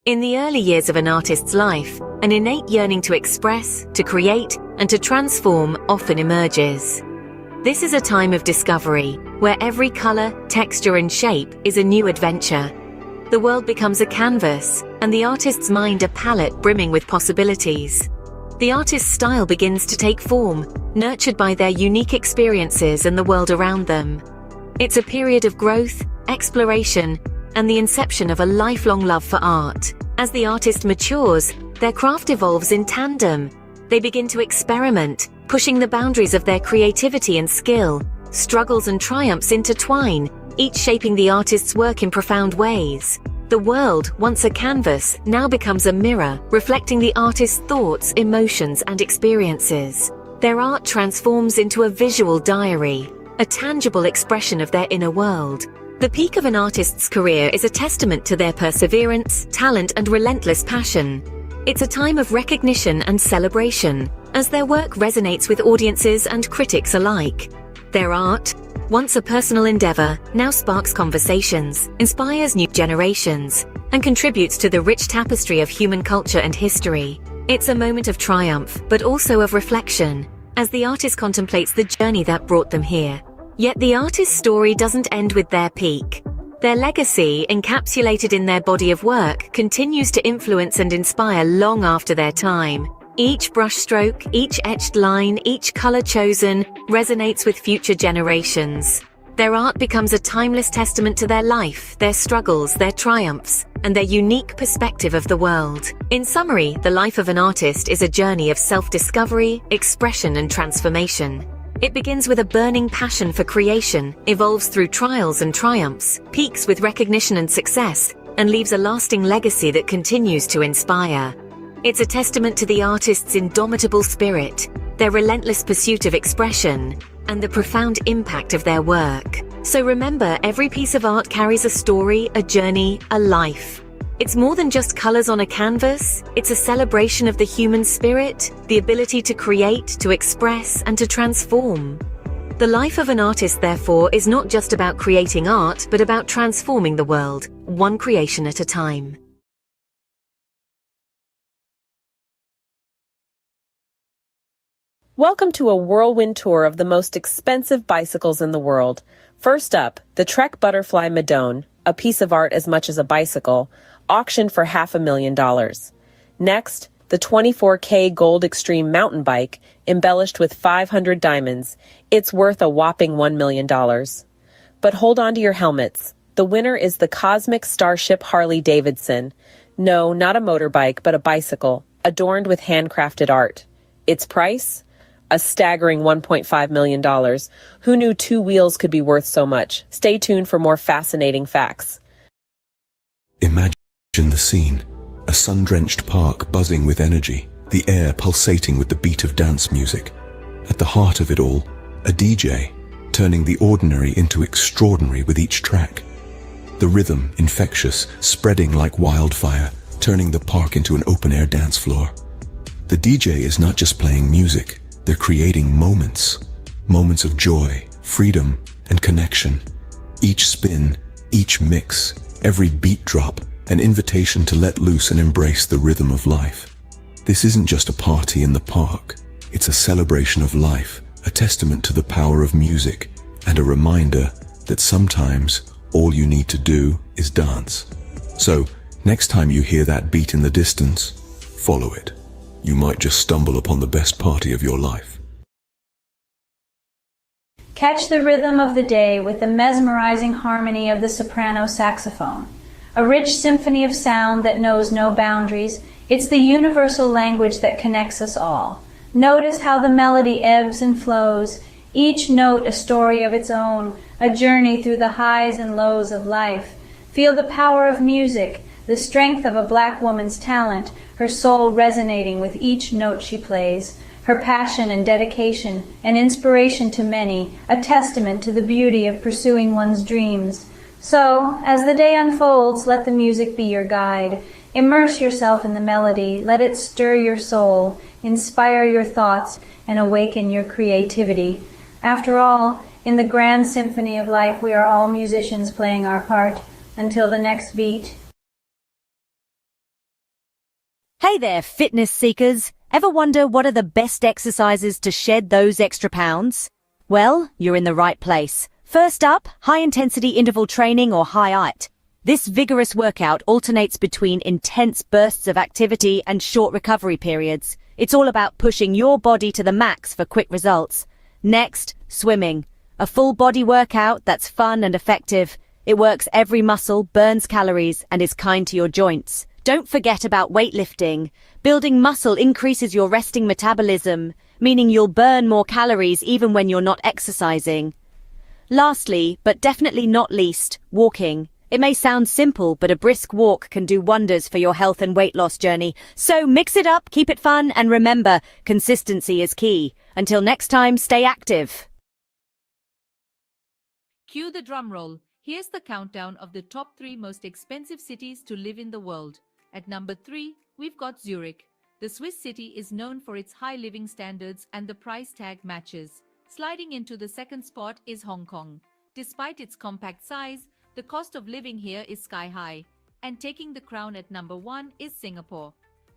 S14: In the early years of an artist's life, an innate yearning to express, to create, and to transform often emerges. This is a time of discovery, where every color, texture, and shape is a new adventure. The world becomes a canvas, and the artist's mind a palette brimming with possibilities. The artist's style begins to take form, nurtured by their unique experiences and the world around them. It's a period of growth, exploration, and the inception of a lifelong love for art. As the artist matures, their craft evolves in tandem. They begin to experiment, pushing the boundaries of their creativity and skill. Struggles and triumphs intertwine, each shaping the artist's work in profound ways. The world, once a canvas, now becomes a mirror, reflecting the artist's thoughts, emotions, and experiences. Their art transforms into a visual diary, a tangible expression of their inner world. The peak of an artist's career is a testament to their perseverance, talent, and relentless passion. It's a time of recognition and celebration, as their work resonates with audiences and critics alike. Their art, once a personal endeavor, now sparks conversations, inspires new generations, and contributes to the rich tapestry of human culture and history. It's a moment of triumph, but also of reflection, as the artist contemplates the journey that brought them here. Yet the artist's story doesn't end with their peak. Their legacy, encapsulated in their body of work, continues to influence and inspire long after their time. Each brushstroke, each etched line, each color chosen resonates with future generations. Their art becomes a timeless testament to their life, their struggles, their triumphs, and their unique perspective of the world. In summary, the life of an artist is a journey of self-discovery, expression, and transformation. It begins with a burning passion for creation, evolves through trials and triumphs, peaks with recognition and success, and leaves a lasting legacy that continues to inspire. It's a testament to the artist's indomitable spirit, their relentless pursuit of expression, and the profound impact of their work. So remember, every piece of art carries a story, a journey, a life. It's more than just colors on a canvas. It's a celebration of the human spirit, the ability to create, to express, and to transform. The life of an artist, therefore, is not just about creating art, but about transforming the world, one creation at a time.
S15: Welcome to a whirlwind tour of the most expensive bicycles in the world. First up, the Trek Butterfly Madone, a piece of art as much as a bicycle, auctioned for $500,000. Next, the 24K Gold Extreme mountain bike, embellished with 500 diamonds. It's worth a whopping $1 million. But hold on to your helmets. The winner is the Cosmic Starship Harley-Davidson. No, not a motorbike, but a bicycle, adorned with handcrafted art. Its price? A staggering $1.5 million. Who knew two wheels could be worth so much? Stay tuned for more fascinating facts.
S13: Imagine the scene. A sun-drenched park buzzing with energy, the air pulsating with the beat of dance music. At the heart of it all, a DJ, turning the ordinary into extraordinary with each track. The rhythm, infectious, spreading like wildfire, turning the park into an open-air dance floor. The DJ is not just playing music, they're creating moments. Moments of joy, freedom, and connection. Each spin, each mix, every beat drop, an invitation to let loose and embrace the rhythm of life. This isn't just a party in the park. It's a celebration of life, a testament to the power of music, and a reminder that sometimes all you need to do is dance. So, next time you hear that beat in the distance, follow it. You might just stumble upon the best party of your life.
S16: Catch the rhythm of the day with the mesmerizing harmony of the soprano saxophone. A rich symphony of sound that knows no boundaries. It's the universal language that connects us all. Notice how the melody ebbs and flows, each note a story of its own, a journey through the highs and lows of life. Feel the power of music, the strength of a black woman's talent, her soul resonating with each note she plays, her passion and dedication, an inspiration to many, a testament to the beauty of pursuing one's dreams. So, as the day unfolds, let the music be your guide. Immerse yourself in the melody, let it stir your soul, inspire your thoughts, and awaken your creativity. After all, in the grand symphony of life, we are all musicians playing our part. Until the next beat.
S7: Hey there, fitness seekers. Ever wonder what are the best exercises to shed those extra pounds? Well, you're in the right place. First up, high-intensity interval training or HIIT. This vigorous workout alternates between intense bursts of activity and short recovery periods. It's all about pushing your body to the max for quick results. Next, swimming. A full body workout that's fun and effective. It works every muscle, burns calories, and is kind to your joints. Don't forget about weightlifting. Building muscle increases your resting metabolism, meaning you'll burn more calories even when you're not exercising. Lastly, but definitely not least, walking. It may sound simple, but a brisk walk can do wonders for your health and weight loss journey. So mix it up, keep it fun, and remember, consistency is key. Until next time, stay active.
S17: Cue the drum roll. Here's the countdown of the top 3 most expensive cities to live in the world. At number 3, we've got Zurich. The Swiss city is known for its high living standards and the price tag matches. Sliding into the second spot is Hong Kong. Despite its compact size, the cost of living here is sky high. And taking the crown at number 1 is Singapore.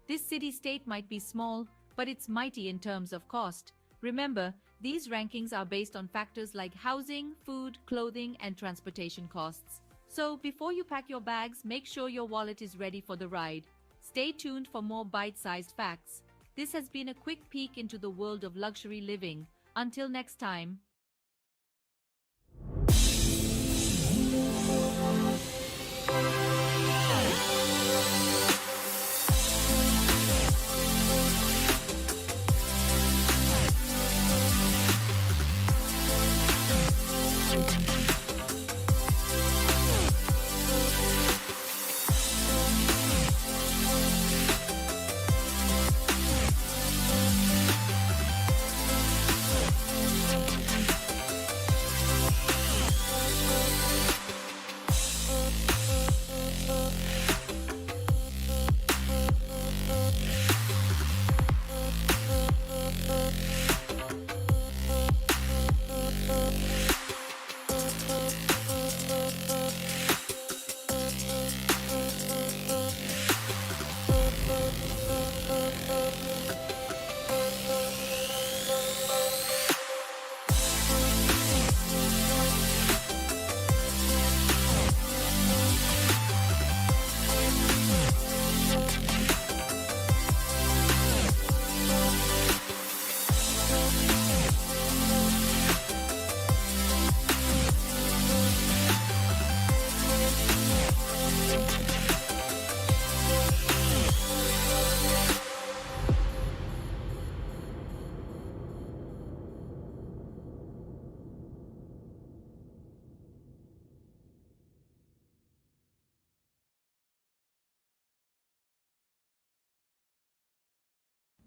S17: This city-state might be small, but it's mighty in terms of cost. Remember, these rankings are based on factors like housing, food, clothing, and transportation costs. So, before you pack your bags, make sure your wallet is ready for the ride. Stay tuned for more bite-sized facts. This has been a quick peek into the world of luxury living. Until next time.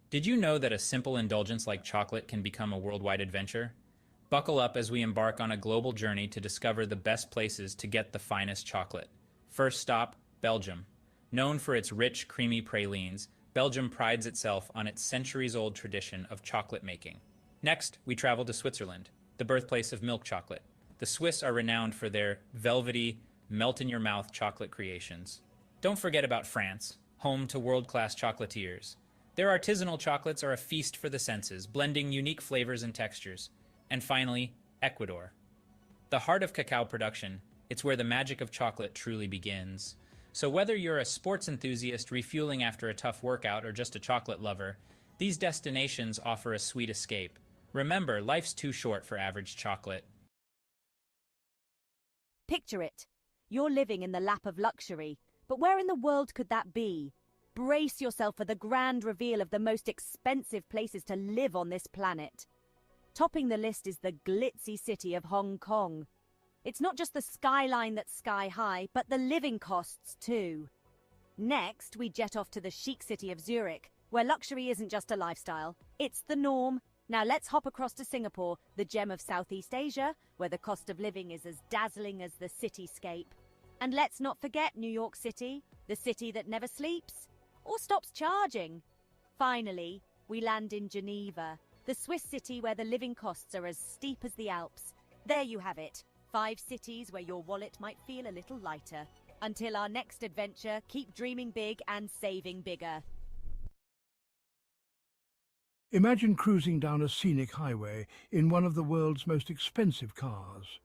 S11: Did you know that a simple indulgence like chocolate can become a worldwide adventure? Buckle up as we embark on a global journey to discover the best places to get the finest chocolate. First stop, Belgium. Known for its rich, creamy pralines, Belgium prides itself on its centuries-old tradition of chocolate making. Next, we travel to Switzerland, the birthplace of milk chocolate. The Swiss are renowned for their velvety, melt-in-your-mouth chocolate creations. Don't forget about France, home to world-class chocolatiers. Their artisanal chocolates are a feast for the senses, blending unique flavors and textures. And finally, Ecuador. The heart of cacao production, it's where the magic of chocolate truly begins. So whether you're a sports enthusiast refueling after a tough workout or just a chocolate lover, these destinations offer a sweet escape. Remember, life's too short for average chocolate.
S7: Picture it. You're living in the lap of luxury, but where in the world could that be? Brace yourself for the grand reveal of the most expensive places to live on this planet. Topping the list is the glitzy city of Hong Kong. It's not just the skyline that's sky high, but the living costs too. Next, we jet off to the chic city of Zurich, where luxury isn't just a lifestyle, it's the norm. Now let's hop across to Singapore, the gem of Southeast Asia, where the cost of living is as dazzling as the cityscape. And let's not forget New York City, the city that never sleeps or stops charging. Finally, we land in Geneva, the Swiss city where the living costs are as steep as the Alps. There you have it, 5 cities where your wallet might feel a little lighter. Until our next adventure, keep dreaming big and saving bigger.
S18: Imagine cruising down a scenic highway in one of the world's most expensive cars.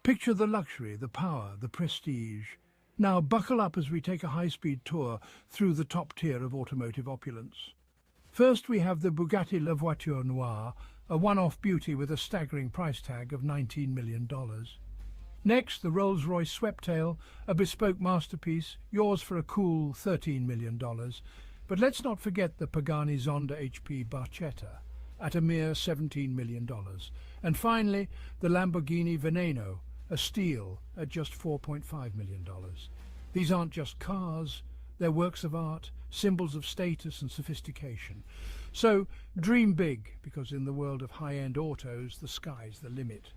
S18: Picture the luxury, the power, the prestige. Now buckle up as we take a high-speed tour through the top tier of automotive opulence. First we have the Bugatti La Voiture Noire, a one-off beauty with a staggering price tag of $19 million. Next, the Rolls-Royce Sweptail, a bespoke masterpiece, yours for a cool $13 million. But let's not forget the Pagani Zonda HP Barchetta, at a mere $17 million. And finally, the Lamborghini Veneno, a steal at just $4.5 million. These aren't just cars, they're works of art, symbols of status and sophistication. So dream big, because in the world of high-end autos, the sky's the limit.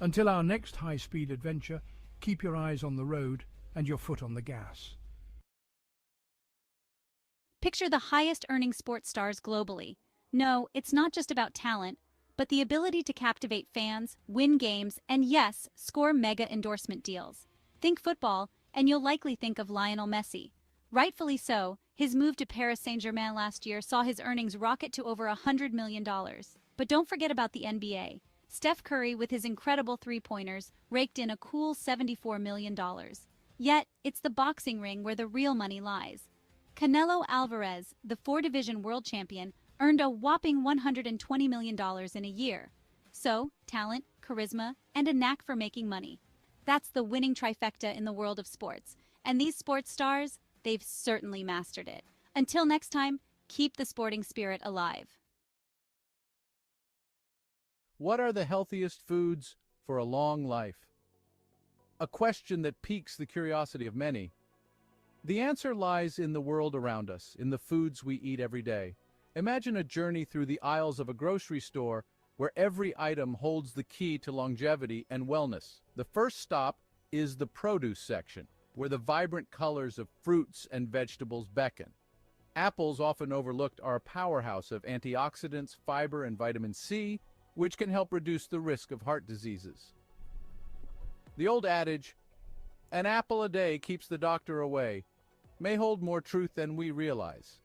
S18: Until our next high-speed adventure, keep your eyes on the road and your foot on the gas.
S19: Picture the highest earning sports stars globally. No, it's not just about talent, but the ability to captivate fans, win games, and yes, score mega endorsement deals. Think football, and you'll likely think of Lionel Messi. Rightfully so, his move to Paris Saint-Germain last year saw his earnings rocket to over $100 million. But don't forget about the NBA. Steph Curry, with his incredible three-pointers, raked in a cool $74 million. Yet, it's the boxing ring where the real money lies. Canelo Alvarez, the four-division world champion, earned a whopping $120 million in a year. So, talent, charisma, and a knack for making money. That's the winning trifecta in the world of sports. And these sports stars, they've certainly mastered it. Until next time, keep the sporting spirit alive.
S20: What are the healthiest foods for a long life? A question that piques the curiosity of many. The answer lies in the world around us, in the foods we eat every day. Imagine a journey through the aisles of a grocery store where every item holds the key to longevity and wellness. The first stop is the produce section, where the vibrant colors of fruits and vegetables beckon. Apples, often overlooked, are a powerhouse of antioxidants, fiber, and vitamin C, which can help reduce the risk of heart diseases. The old adage, "An apple a day keeps the doctor away," may hold more truth than we realize.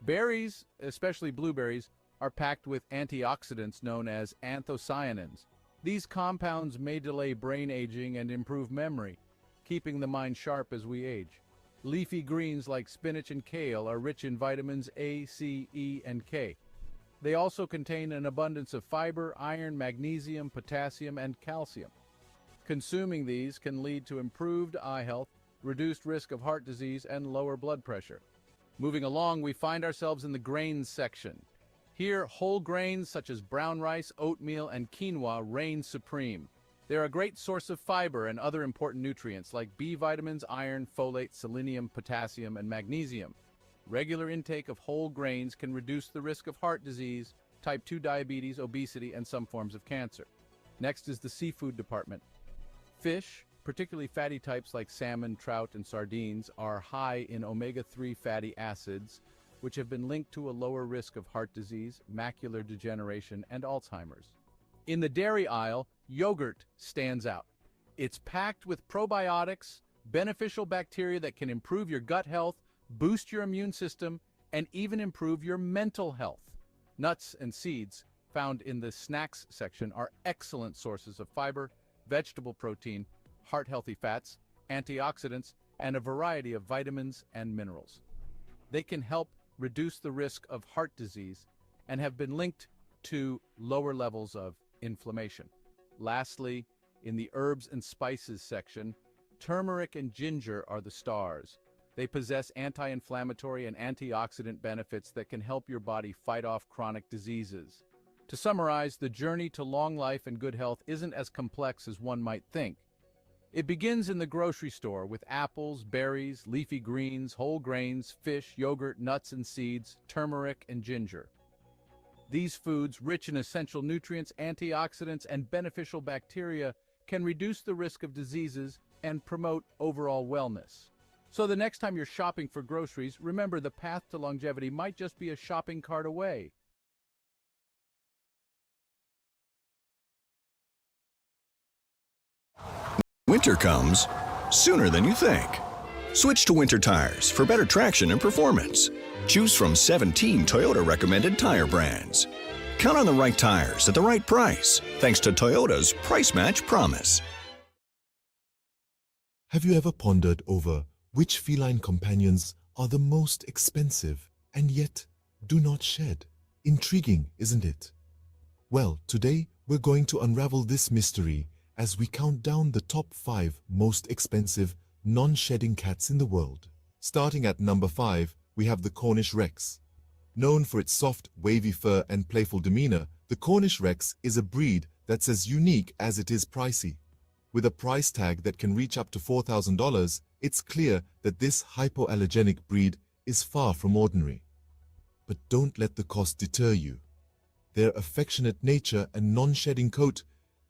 S20: Berries, especially blueberries, are packed with antioxidants known as anthocyanins. These compounds may delay brain aging and improve memory, keeping the mind sharp as we age. Leafy greens like spinach and kale are rich in vitamins A, C, E, and K. They also contain an abundance of fiber, iron, magnesium, potassium, and calcium. Consuming these can lead to improved eye health, reduced risk of heart disease, and lower blood pressure. Moving along, we find ourselves in the grains section. Here, whole grains such as brown rice, oatmeal, and quinoa reign supreme. They're a great source of fiber and other important nutrients like B vitamins, iron, folate, selenium, potassium, and magnesium. Regular intake of whole grains can reduce the risk of heart disease, type 2 diabetes, obesity, and some forms of cancer. Next is the seafood department. Fish, particularly fatty types like salmon, trout, and sardines, are high in omega-3 fatty acids, which have been linked to a lower risk of heart disease, macular degeneration, and Alzheimer's. In the dairy aisle, yogurt stands out. It's packed with probiotics, beneficial bacteria that can improve your gut health, boost your immune system, and even improve your mental health. Nuts and seeds, found in the snacks section, are excellent sources of fiber, vegetable protein, heart-healthy fats, antioxidants, and a variety of vitamins and minerals. They can help reduce the risk of heart disease and have been linked to lower levels of inflammation. Lastly, in the herbs and spices section, turmeric and ginger are the stars. They possess anti-inflammatory and antioxidant benefits that can help your body fight off chronic diseases. To summarize, the journey to long life and good health isn't as complex as one might think. It begins in the grocery store with apples, berries, leafy greens, whole grains, fish, yogurt, nuts and seeds, turmeric, and ginger. These foods, rich in essential nutrients, antioxidants, and beneficial bacteria, can reduce the risk of diseases and promote overall wellness. So the next time you're shopping for groceries, remember the path to longevity might just be a shopping cart away.
S21: Winter comes sooner than you think. Switch to winter tires for better traction and performance. Choose from 17 Toyota recommended tire brands. Count on the right tires at the right price, thanks to Toyota's Price Match Promise.
S3: Have you ever pondered over which feline companions are the most expensive and yet do not shed? Intriguing, isn't it? Well, today we're going to unravel this mystery as we count down the top 5 most expensive non-shedding cats in the world. Starting at number 5, we have the Cornish Rex. Known for its soft, wavy fur and playful demeanor, the Cornish Rex is a breed that's as unique as it is pricey. With a price tag that can reach up to $4,000, it's clear that this hypoallergenic breed is far from ordinary. But don't let the cost deter you. Their affectionate nature and non-shedding coat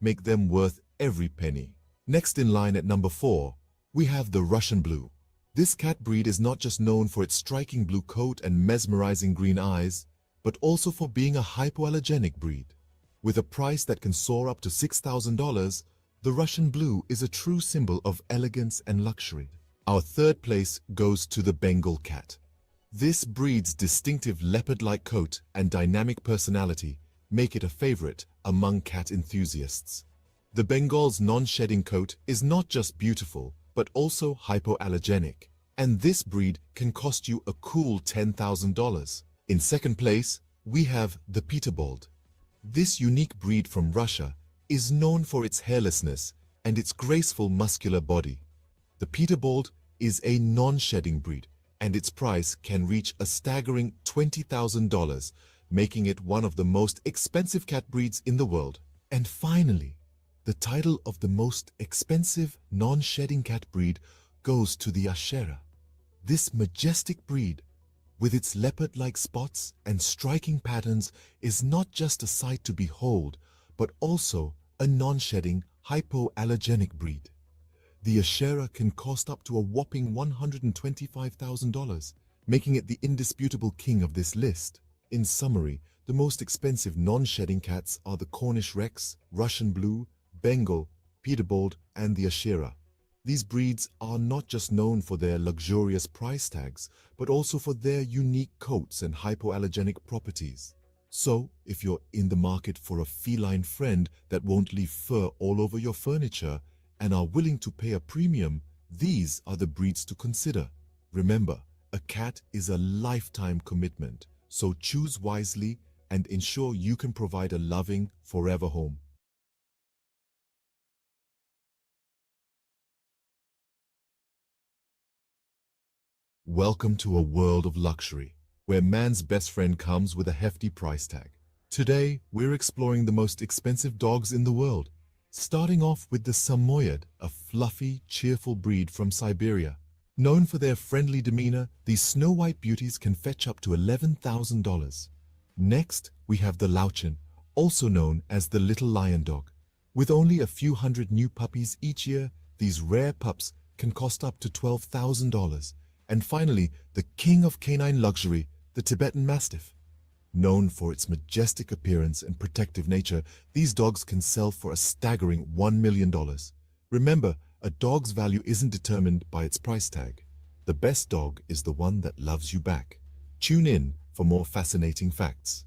S3: make them worth every penny. Next in line at number 4, we have the Russian Blue. This cat breed is not just known for its striking blue coat and mesmerizing green eyes, but also for being a hypoallergenic breed. With a price that can soar up to $6,000, the Russian Blue is a true symbol of elegance and luxury. Our third place goes to the Bengal cat. This breed's distinctive leopard-like coat and dynamic personality make it a favorite among cat enthusiasts. The Bengal's non-shedding coat is not just beautiful, but also hypoallergenic, and this breed can cost you a cool $10,000. In second place, we have the Peterbilt. This unique breed from Russia is known for its hairlessness and its graceful muscular body. The Peterbilt is a non-shedding breed, and its price can reach a staggering $20,000, making it one of the most expensive cat breeds in the world. And finally, the title of the most expensive non-shedding cat breed goes to the Ashera. This majestic breed, with its leopard-like spots and striking patterns, is not just a sight to behold, but also a non-shedding, hypoallergenic breed. The Ashera can cost up to a whopping $125,000, making it the indisputable king of this list. In summary, the most expensive non-shedding cats are the Cornish Rex, Russian Blue, Bengal, Peterbilt, and the Ashera. These breeds are not just known for their luxurious price tags, but also for their unique coats and hypoallergenic properties. So, if you're in the market for a feline friend that won't leave fur all over your furniture and are willing to pay a premium, these are the breeds to consider. Remember, a cat is a lifetime commitment, so choose wisely and ensure you can provide a loving, forever home. Welcome to a world of luxury, where man's best friend comes with a hefty price tag. Today, we're exploring the most expensive dogs in the world, starting off with the Samoyed, a fluffy, cheerful breed from Siberia. Known for their friendly demeanor, these snow-white beauties can fetch up to $11,000. Next, we have the Lauchin, also known as the little lion dog. With only a few hundred new puppies each year, these rare pups can cost up to $12,000. And finally, the king of canine luxury, the Tibetan Mastiff. Known for its majestic appearance and protective nature, these dogs can sell for a staggering $1 million. Remember, a dog's value isn't determined by its price tag. The best dog is the one that loves you back. Tune in for more fascinating facts.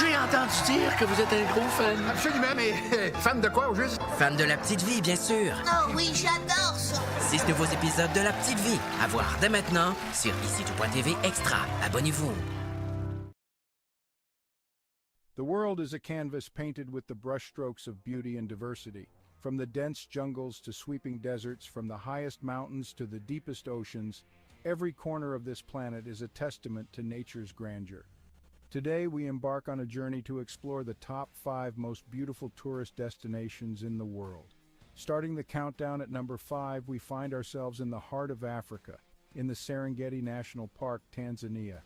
S1: J'ai entendu dire que vous êtes un gros fan.
S22: Absolument, mais fan de quoi au juste?
S1: Fan de La Petite Vie, bien sûr.
S22: Oh oui, j'adore ça.
S1: 6 nouveaux épisodes de La Petite Vie à voir dès maintenant sur ici.tv Extra. Abonnez-vous.
S23: The world is a canvas painted with the brushstrokes of beauty and diversity. From the dense jungles to sweeping deserts, from the highest mountains to the deepest oceans, every corner of this planet is a testament to nature's grandeur. Today, we embark on a journey to explore the top 5 most beautiful tourist destinations in the world. Starting the countdown at number 5, we find ourselves in the heart of Africa, in the Serengeti National Park, Tanzania.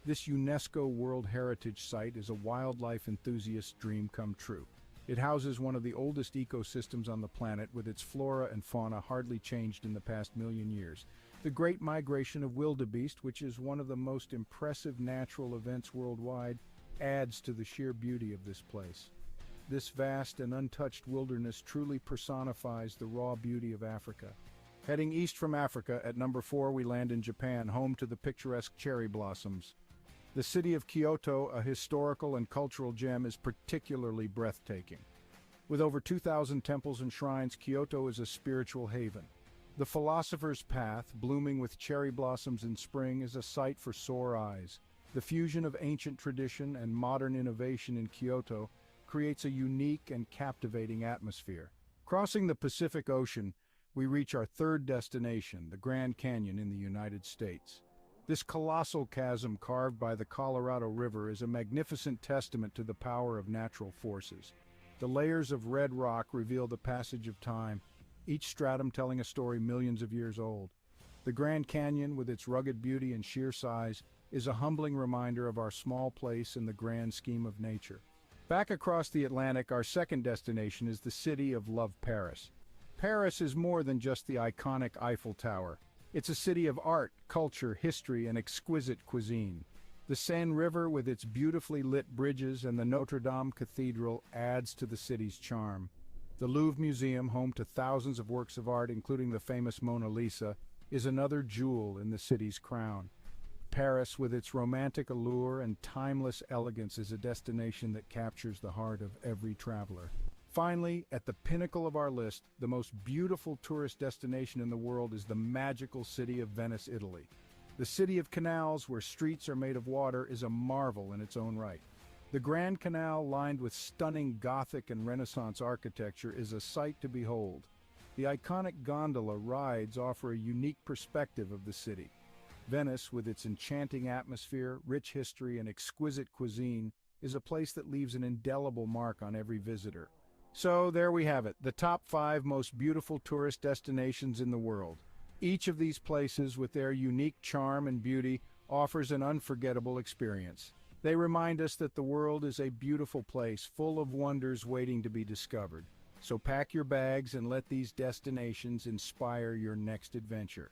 S23: This UNESCO World Heritage Site is a wildlife enthusiast's dream come true. It houses one of the oldest ecosystems on the planet, with its flora and fauna hardly changed in the past million years. The Great Migration of Wildebeest, which is one of the most impressive natural events worldwide, adds to the sheer beauty of this place. This vast and untouched wilderness truly personifies the raw beauty of Africa. Heading east from Africa, at number 4 we land in Japan, home to the picturesque cherry blossoms. The city of Kyoto, a historical and cultural gem, is particularly breathtaking. With over 2,000 temples and shrines, Kyoto is a spiritual haven. The Philosopher's Path, blooming with cherry blossoms in spring, is a sight for sore eyes. The fusion of ancient tradition and modern innovation in Kyoto creates a unique and captivating atmosphere. Crossing the Pacific Ocean, we reach our third destination, the Grand Canyon in the United States. This colossal chasm carved by the Colorado River is a magnificent testament to the power of natural forces. The layers of red rock reveal the passage of time, each stratum telling a story millions of years old. The Grand Canyon, with its rugged beauty and sheer size, is a humbling reminder of our small place in the grand scheme of nature. Back across the Atlantic, our second destination is the city of love, Paris. Paris is more than just the iconic Eiffel Tower. It's a city of art, culture, history, and exquisite cuisine. The Seine River, with its beautifully lit bridges, and the Notre Dame Cathedral adds to the city's charm. The Louvre Museum, home to thousands of works of art, including the famous Mona Lisa, is another jewel in the city's crown. Paris, with its romantic allure and timeless elegance, is a destination that captures the heart of every traveler. Finally, at the pinnacle of our list, the most beautiful tourist destination in the world is the magical city of Venice, Italy. The city of canals, where streets are made of water, is a marvel in its own right. The Grand Canal, lined with stunning Gothic and Renaissance architecture, is a sight to behold. The iconic gondola rides offer a unique perspective of the city. Venice, with its enchanting atmosphere, rich history, and exquisite cuisine, is a place that leaves an indelible mark on every visitor. So there we have it, the top 5 most beautiful tourist destinations in the world. Each of these places, with their unique charm and beauty, offers an unforgettable experience. They remind us that the world is a beautiful place full of wonders waiting to be discovered. So pack your bags and let these destinations inspire your next adventure.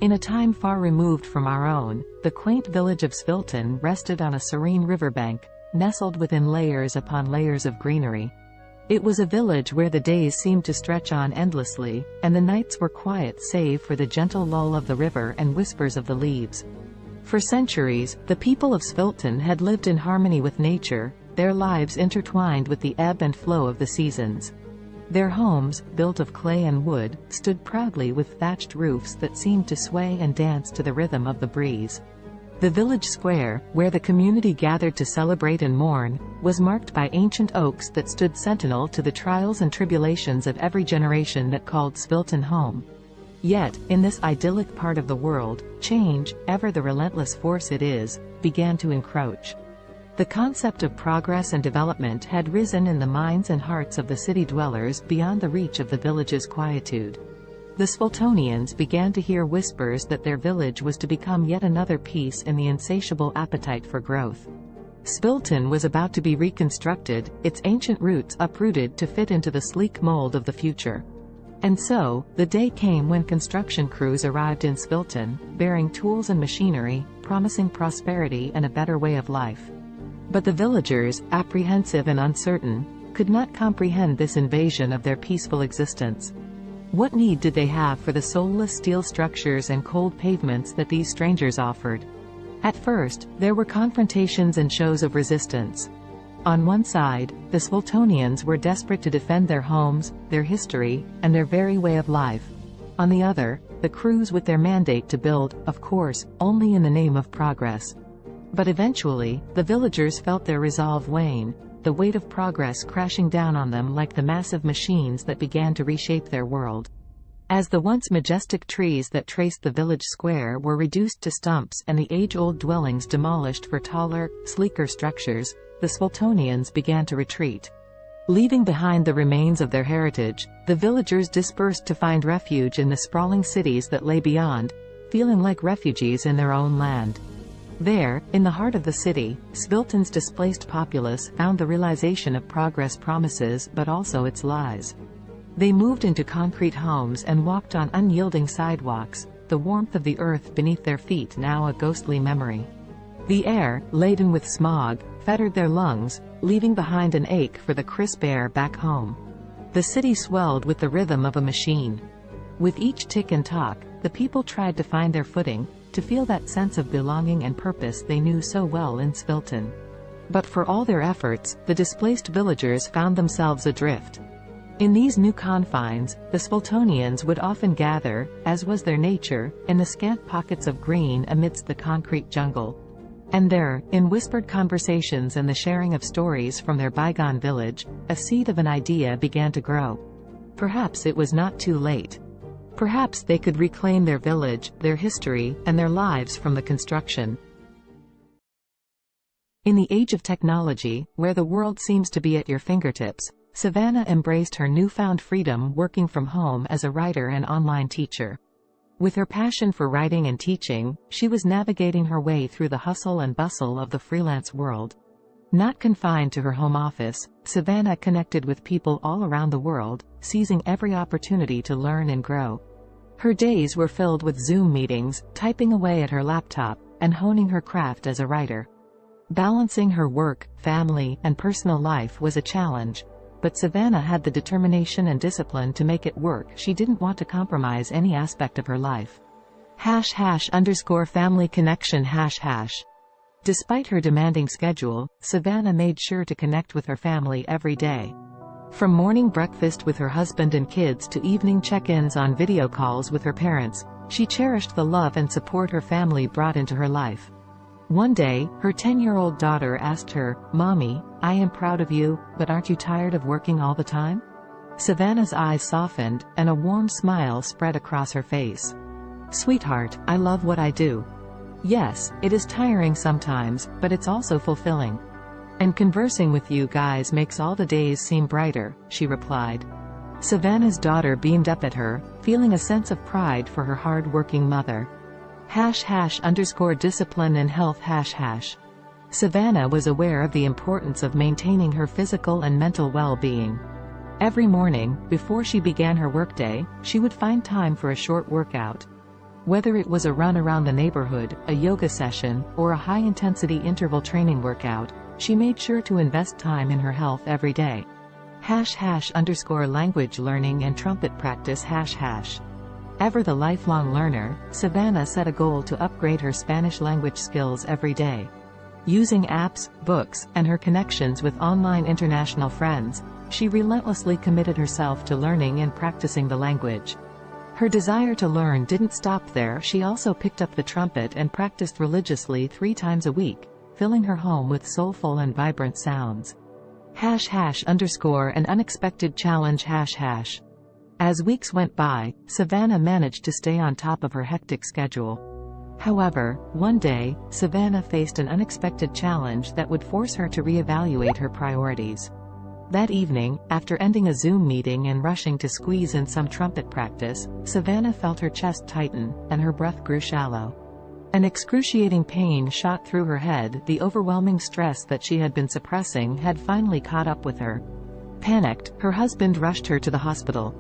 S2: In a time far removed from our own, the quaint village of Svilton rested on a serene riverbank, nestled within layers upon layers of greenery. It was a village where the days seemed to stretch on endlessly, and the nights were quiet save for the gentle lull of the river and whispers of the leaves. For centuries, the people of Svilton had lived in harmony with nature, their lives intertwined with the ebb and flow of the seasons. Their homes, built of clay and wood, stood proudly with thatched roofs that seemed to sway and dance to the rhythm of the breeze. The village square, where the community gathered to celebrate and mourn, was marked by ancient oaks that stood sentinel to the trials and tribulations of every generation that called Svilton home. Yet, in this idyllic part of the world, change, ever the relentless force it is, began to encroach. The concept of progress and development had risen in the minds and hearts of the city dwellers beyond the reach of the village's quietude. The Sviltonians began to hear whispers that their village was to become yet another piece in the insatiable appetite for growth. Svilton was about to be reconstructed, its ancient roots uprooted to fit into the sleek mold of the future. And so, the day came when construction crews arrived in Svilton, bearing tools and machinery, promising prosperity and a better way of life. But the villagers, apprehensive and uncertain, could not comprehend this invasion of their peaceful existence. What need did they have for the soulless steel structures and cold pavements that these strangers offered? At first, there were confrontations and shows of resistance. On one side, the Sviltonians were desperate to defend their homes, their history, and their very way of life. On the other, the crews with their mandate to build, of course, only in the name of progress. But eventually, the villagers felt their resolve wane, the weight of progress crashing down on them like the massive machines that began to reshape their world. As the once majestic trees that traced the village square were reduced to stumps and the age-old dwellings demolished for taller, sleeker structures, the Sviltonians began to retreat. Leaving behind the remains of their heritage, the villagers dispersed to find refuge in the sprawling cities that lay beyond, feeling like refugees in their own land. There, in the heart of the city, Svilton's displaced populace found the realization of progress promises but also its lies. They moved into concrete homes and walked on unyielding sidewalks, the warmth of the earth beneath their feet now a ghostly memory. The air, laden with smog, fettered their lungs, leaving behind an ache for the crisp air back home. The city swelled with the rhythm of a machine. With each tick and tock, the people tried to find their footing, to feel that sense of belonging and purpose they knew so well in Svilton. But for all their efforts, the displaced villagers found themselves adrift. In these new confines, the Sviltonians would often gather, as was their nature, in the scant pockets of green amidst the concrete jungle. And there, in whispered conversations and the sharing of stories from their bygone village, a seed of an idea began to grow. Perhaps it was not too late. Perhaps they could reclaim their village, their history, and their lives from the construction. In the age of technology, where the world seems to be at your fingertips, Savannah embraced her newfound freedom working from home as a writer and online teacher. With her passion for writing and teaching, she was navigating her way through the hustle and bustle of the freelance world. Not confined to her home office, Savannah connected with people all around the world, seizing every opportunity to learn and grow. Her days were filled with Zoom meetings, typing away at her laptop, and honing her craft as a writer. Balancing her work, family, and personal life was a challenge, but Savannah had the determination and discipline to make it work. She didn't want to compromise any aspect of her life. #family connection #. Despite her demanding schedule, Savannah made sure to connect with her family every day. From morning breakfast with her husband and kids to evening check-ins on video calls with her parents, she cherished the love and support her family brought into her life. One day, her 10-year-old daughter asked her, "Mommy, I am proud of you, but aren't you tired of working all the time?" Savannah's eyes softened, and a warm smile spread across her face. "Sweetheart, I love what I do. Yes, it is tiring sometimes, but it's also fulfilling. And conversing with you guys makes all the days seem brighter," she replied. Savannah's daughter beamed up at her, feeling a sense of pride for her hard-working mother. #discipline and health #. Savannah was aware of the importance of maintaining her physical and mental well-being. Every morning, before she began her workday, she would find time for a short workout. Whether it was a run around the neighborhood, a yoga session, or a high-intensity interval training workout, she made sure to invest time in her health every day. #language learning and trumpet practice #. Ever the lifelong learner, Savannah set a goal to upgrade her Spanish language skills every day. Using apps, books, and her connections with online international friends, she relentlessly committed herself to learning and practicing the language. Her desire to learn didn't stop there. She also picked up the trumpet and practiced religiously 3 times a week, filling her home with soulful and vibrant sounds. #an unexpected challenge #. As weeks went by, Savannah managed to stay on top of her hectic schedule. However, one day, Savannah faced an unexpected challenge that would force her to reevaluate her priorities. That evening, after ending a Zoom meeting and rushing to squeeze in some trumpet practice, Savannah felt her chest tighten, and her breath grew shallow. An excruciating pain shot through her head. The overwhelming stress that she had been suppressing had finally caught up with her. Panicked, her husband rushed her to the hospital.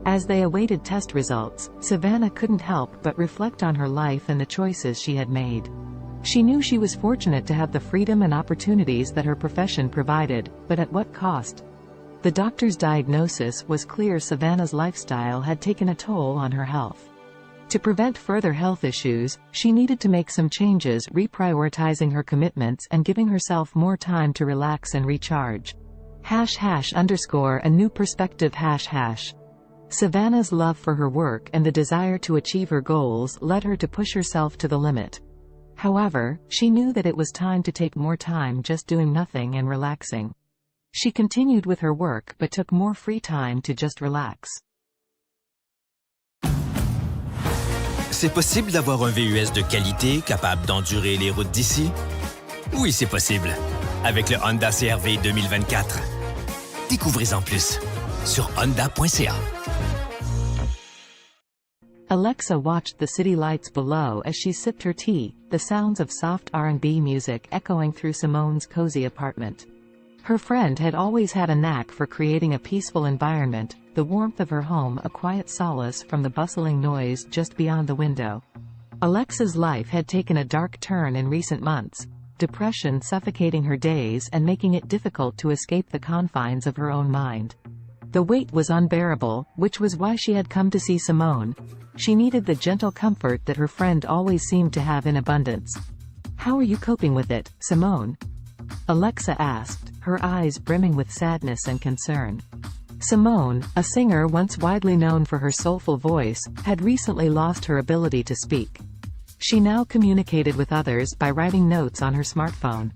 S2: As they awaited test results, Savannah couldn't help but reflect on her life and the choices she had made. She knew she was fortunate to have the freedom and opportunities that her profession provided, but at what cost? The doctor's diagnosis was clear. Savannah's lifestyle had taken a toll on her health. To prevent further health issues, she needed to make some changes, reprioritizing her commitments and giving herself more time to relax and recharge. #a new perspective #. Savannah's love for her work and the desire to achieve her goals led her to push herself to the limit. However, she knew that it was time to take more time just doing nothing and relaxing. She continued with her work but took more free time to just relax.
S4: C'est possible d'avoir un VUS de qualité capable d'endurer les routes d'ici? Oui, c'est possible. Avec le Honda CR-V 2024. Découvrez-en plus sur honda.ca.
S2: Alexa watched the city lights below as she sipped her tea, the sounds of soft R&B music echoing through Simone's cozy apartment. Her friend had always had a knack for creating a peaceful environment, the warmth of her home a quiet solace from the bustling noise just beyond the window. Alexa's life had taken a dark turn in recent months, depression suffocating her days and making it difficult to escape the confines of her own mind. The weight was unbearable, which was why she had come to see Simone. She needed the gentle comfort that her friend always seemed to have in abundance. "How are you coping with it, Simone?" Alexa asked, her eyes brimming with sadness and concern. Simone, a singer once widely known for her soulful voice, had recently lost her ability to speak. She now communicated with others by writing notes on her smartphone.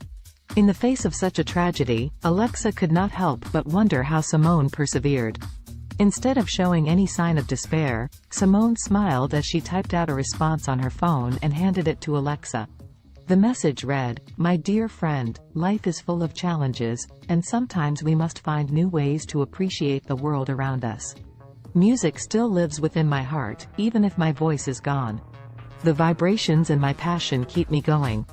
S2: In the face of such a tragedy, Alexa could not help but wonder how Simone persevered. Instead of showing any sign of despair, Simone smiled as she typed out a response on her phone and handed it to Alexa. The message read, "My dear friend, life is full of challenges, and sometimes we must find new ways to appreciate the world around us. Music still lives within my heart, even if my voice is gone. The vibrations and my passion keep me going.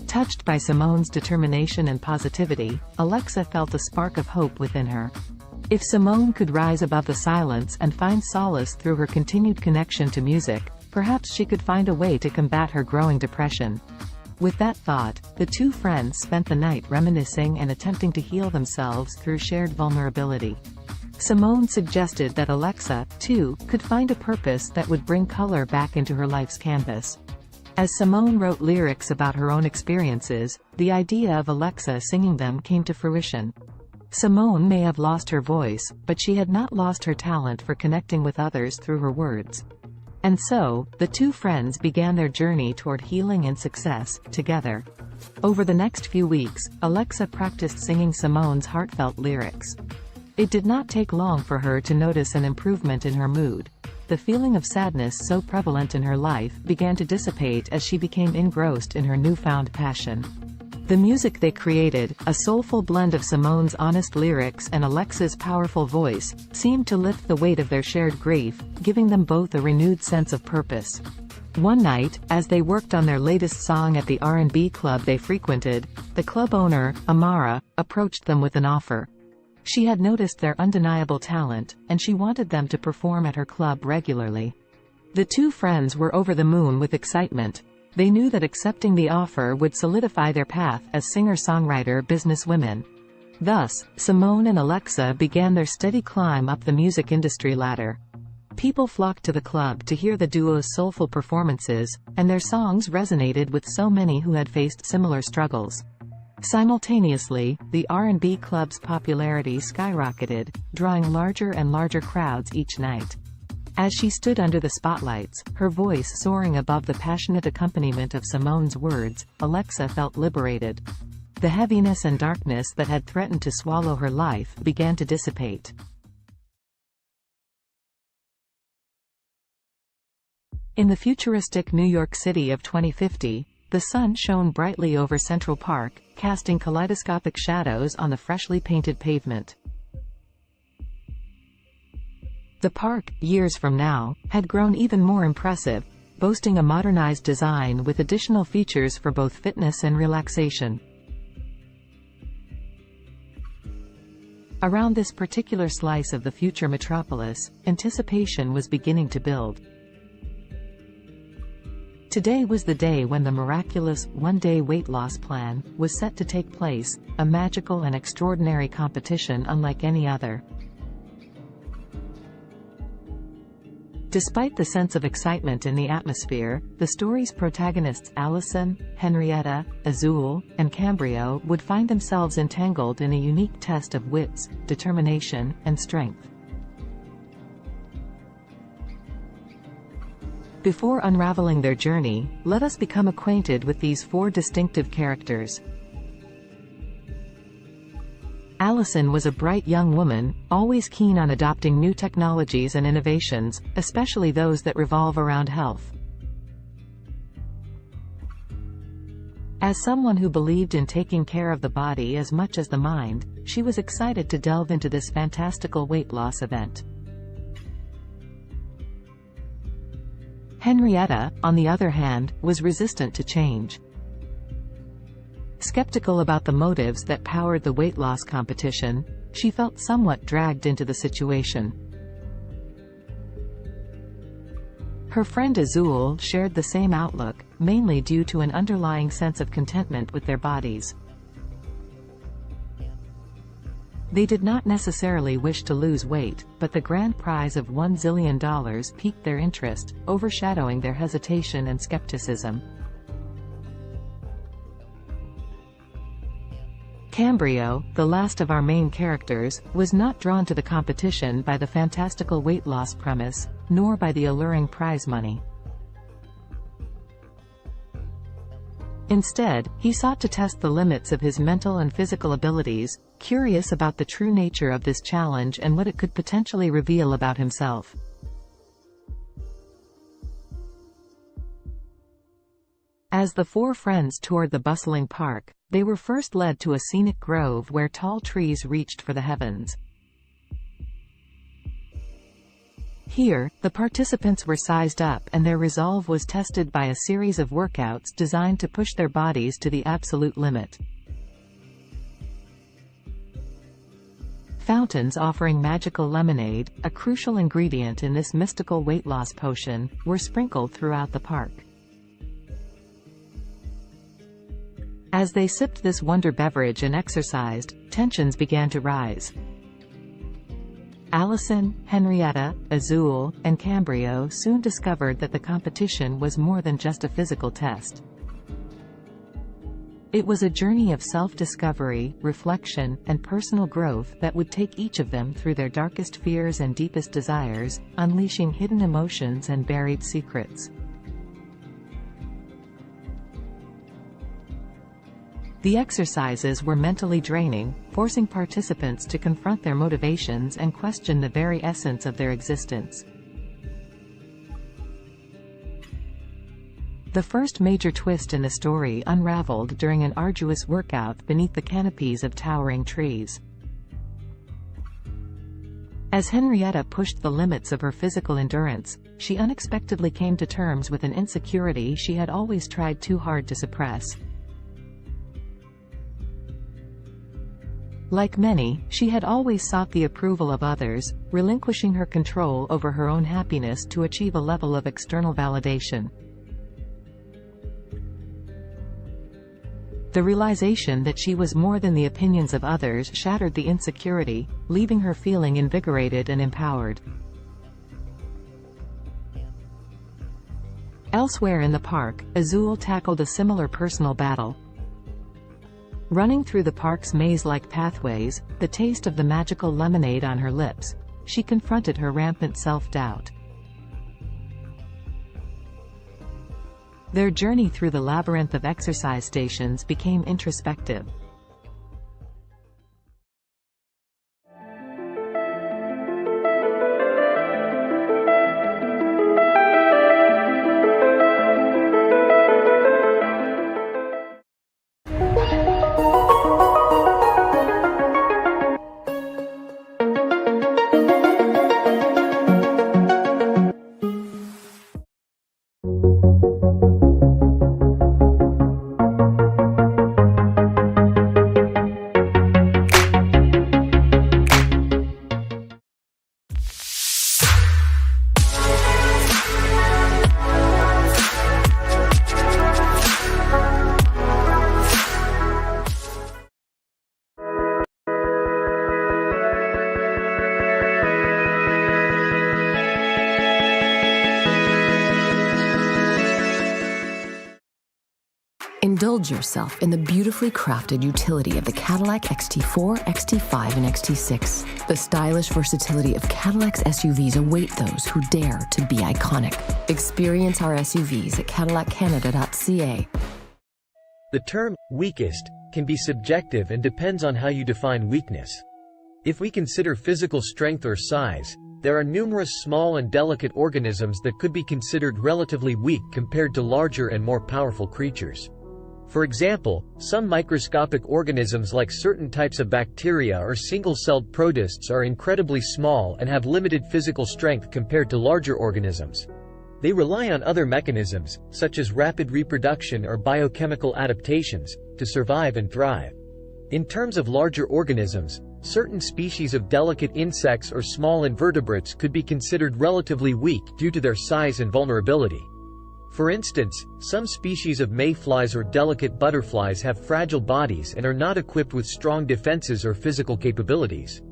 S2: Touched by Simone's determination and positivity, Alexa felt a spark of hope within her. If Simone could rise above the silence and find solace through her continued connection to music, perhaps she could find a way to combat her growing depression. With that thought, the two friends spent the night reminiscing and attempting to heal themselves through shared vulnerability. Simone suggested that Alexa, too, could find a purpose that would bring color back into her life's canvas. As Simone wrote lyrics about her own experiences, the idea of Alexa singing them came to fruition. Simone may have lost her voice, but she had not lost her talent for connecting with others through her words. And so, the two friends began their journey toward healing and success, together. Over the next few weeks, Alexa practiced singing Simone's heartfelt lyrics. It did not take long for her to notice an improvement in her mood. The feeling of sadness so prevalent in her life began to dissipate as she became engrossed in her newfound passion. The music they created, a soulful blend of Simone's honest lyrics and Alexa's powerful voice, seemed to lift the weight of their shared grief, giving them both a renewed sense of purpose. One night, as they worked on their latest song at the R&B club they frequented, the club owner, Amara, approached them with an offer. She had noticed their undeniable talent, and she wanted them to perform at her club regularly. The two friends were over the moon with excitement. They knew that accepting the offer would solidify their path as singer-songwriter businesswomen. Thus, Simone and Alexa began their steady climb up the music industry ladder. People flocked to the club to hear the duo's soulful performances, and their songs resonated with so many who had faced similar struggles. Simultaneously, the R&B club's popularity skyrocketed, drawing larger and larger crowds each night. As she stood under the spotlights, her voice soaring above the passionate accompaniment of Simone's words, Alexa felt liberated. The heaviness and darkness that had threatened to swallow her life began to dissipate. In the futuristic New York City of 2050, the sun shone brightly over Central Park, casting kaleidoscopic shadows on the freshly painted pavement. The park, years from now, had grown even more impressive, boasting a modernized design with additional features for both fitness and relaxation. Around this particular slice of the future metropolis, anticipation was beginning to build. Today was the day when the miraculous one-day weight loss plan was set to take place, a magical and extraordinary competition unlike any other. Despite the sense of excitement in the atmosphere, the story's protagonists Allison, Henrietta, Azul, and Cambrio would find themselves entangled in a unique test of wits, determination, and strength. Before unraveling their journey, let us become acquainted with these four distinctive characters. Allison was a bright young woman, always keen on adopting new technologies and innovations, especially those that revolve around health. As someone who believed in taking care of the body as much as the mind, she was excited to delve into this fantastical weight loss event. Henrietta, on the other hand, was resistant to change. Skeptical about the motives that powered the weight loss competition, she felt somewhat dragged into the situation. Her friend Azul shared the same outlook, mainly due to an underlying sense of contentment with their bodies. They did not necessarily wish to lose weight, but the grand prize of $1 zillion piqued their interest, overshadowing their hesitation and skepticism. Cambrio, the last of our main characters, was not drawn to the competition by the fantastical weight loss premise, nor by the alluring prize money. Instead, he sought to test the limits of his mental and physical abilities, curious about the true nature of this challenge and what it could potentially reveal about himself. As the four friends toured the bustling park, they were first led to a scenic grove where tall trees reached for the heavens. Here, the participants were sized up and their resolve was tested by a series of workouts designed to push their bodies to the absolute limit. Fountains offering magical lemonade, a crucial ingredient in this mystical weight loss potion, were sprinkled throughout the park. As they sipped this wonder beverage and exercised, tensions began to rise. Allison, Henrietta, Azul, and Cambrio soon discovered that the competition was more than just a physical test. It was a journey of self-discovery, reflection, and personal growth that would take each of them through their darkest fears and deepest desires, unleashing hidden emotions and buried secrets. The exercises were mentally draining, forcing participants to confront their motivations and question the very essence of their existence. The first major twist in the story unraveled during an arduous workout beneath the canopies of towering trees. As Henrietta pushed the limits of her physical endurance, she unexpectedly came to terms with an insecurity she had always tried too hard to suppress. Like many, she had always sought the approval of others, relinquishing her control over her own happiness to achieve a level of external validation. The realization that she was more than the opinions of others shattered the insecurity, leaving her feeling invigorated and empowered. Elsewhere in the park, Azul tackled a similar personal battle. Running through the park's maze-like pathways, the taste of the magical lemonade on her lips, she confronted her rampant self-doubt. Their journey through the labyrinth of exercise stations became introspective.
S5: Indulge yourself in the beautifully crafted utility of the Cadillac XT4, XT5, and XT6. The stylish versatility of Cadillac's SUVs await those who dare to be iconic. Experience our SUVs at cadillaccanada.ca.
S8: The term weakest can be subjective and depends on how you define weakness. If we consider physical strength or size, there are numerous small and delicate organisms that could be considered relatively weak compared to larger and more powerful creatures. For example, some microscopic organisms like certain types of bacteria or single-celled protists are incredibly small and have limited physical strength compared to larger organisms. They rely on other mechanisms, such as rapid reproduction or biochemical adaptations, to survive and thrive. In terms of larger organisms, certain species of delicate insects or small invertebrates could be considered relatively weak due to their size and vulnerability. For instance, some species of mayflies or delicate butterflies have fragile bodies and are not equipped with strong defenses or physical capabilities.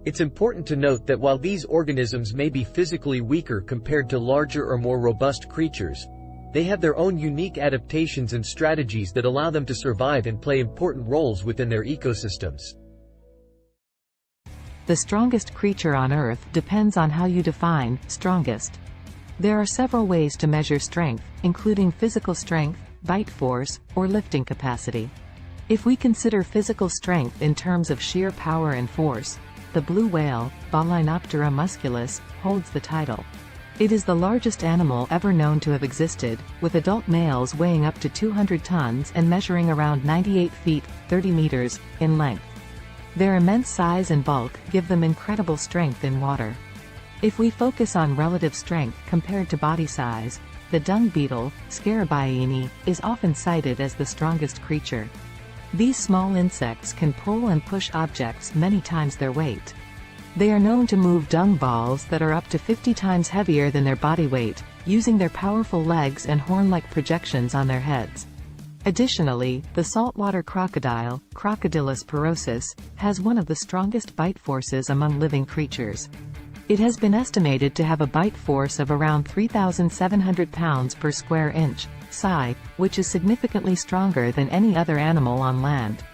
S8: It's important to note that while these organisms may be physically weaker compared to larger or more robust creatures, they have their own unique adaptations and strategies that allow them to survive and play important roles within their ecosystems.
S2: The strongest creature on Earth depends on how you define strongest. There are several ways to measure strength, including physical strength, bite force, or lifting capacity. If we consider physical strength in terms of sheer power and force, the blue whale, Balaenoptera musculus, holds the title. It is the largest animal ever known to have existed, with adult males weighing up to 200 tons and measuring around 98 feet, 30 meters, in length. Their immense size and bulk give them incredible strength in water. If we focus on relative strength compared to body size, the dung beetle, Scarabaeini, is often cited as the strongest creature. These small insects can pull and push objects many times their weight. They are known to move dung balls that are up to 50 times heavier than their body weight, using their powerful legs and horn-like projections on their heads. Additionally, the saltwater crocodile, Crocodylus porosus, has one of the strongest bite forces among living creatures. It has been estimated to have a bite force of around 3,700 pounds per square inch, psi, which is significantly stronger than any other animal on land.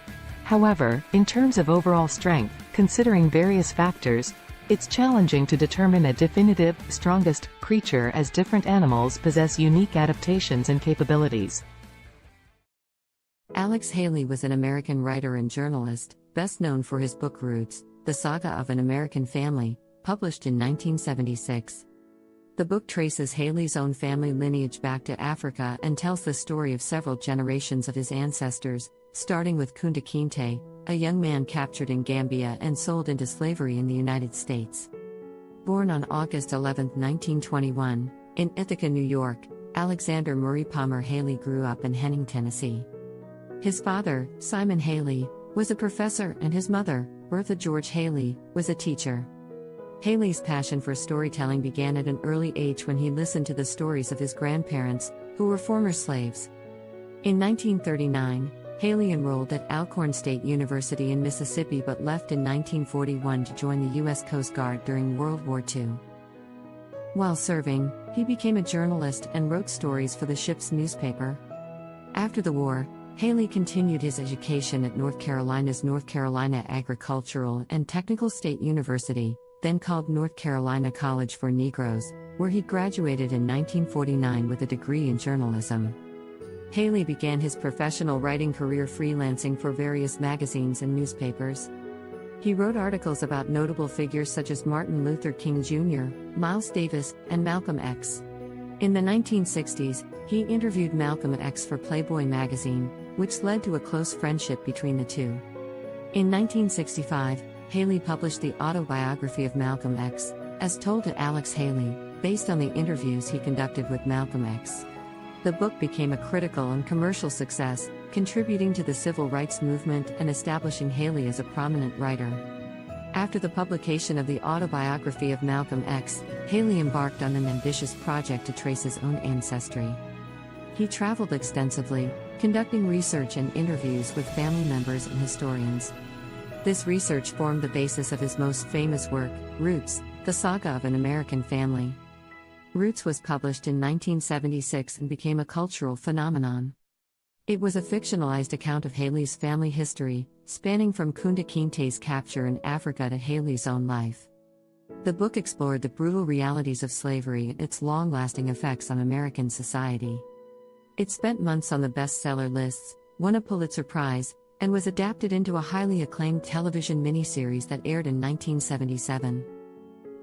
S2: However, in terms of overall strength, considering various factors, it's challenging to determine a definitive, strongest creature as different animals possess unique adaptations and capabilities.
S5: Alex Haley was an American writer and journalist, best known for his book Roots, The Saga of an American Family, published in 1976. The book traces Haley's own family lineage back to Africa and tells the story of several generations of his ancestors, starting with Kunta Kinte, a young man captured in Gambia and sold into slavery in the United States. Born on August 11, 1921, in Ithaca, New York, Alexander Murray Palmer Haley grew up in Henning, Tennessee. His father, Simon Haley, was a professor and his mother, Bertha George Haley, was a teacher. Haley's passion for storytelling began at an early age when he listened to the stories of his grandparents, who were former slaves. In 1939, Haley enrolled at Alcorn State University in Mississippi but left in 1941 to join the U.S. Coast Guard during World War II. While serving, he became a journalist and wrote stories for the ship's newspaper. After the war, Haley continued his education at North Carolina's North Carolina Agricultural and Technical State University, then called North Carolina College for Negroes, where he graduated in 1949 with a degree in journalism. Haley began his professional writing career freelancing for various magazines and newspapers. He wrote articles about notable figures such as Martin Luther King Jr., Miles Davis, and Malcolm X. In the 1960s, he interviewed Malcolm X for Playboy magazine, which led to a close friendship between the two. In 1965, Haley published the autobiography of Malcolm X, as told to Alex Haley, based on the interviews he conducted with Malcolm X. The book became a critical and commercial success, contributing to the civil rights movement and establishing Haley as a prominent writer. After the publication of the autobiography of Malcolm X, Haley embarked on an ambitious project to trace his own ancestry. He traveled extensively, conducting research and interviews with family members and historians. This research formed the basis of his most famous work, Roots, The Saga of an American Family. Roots was published in 1976 and became a cultural phenomenon. It was a fictionalized account of Haley's family history, spanning from Kunta Kinte's capture in Africa to Haley's own life. The book explored the brutal realities of slavery and its long-lasting effects on American society. It spent months on the bestseller lists, won a Pulitzer Prize, and was adapted into a highly acclaimed television miniseries that aired in 1977.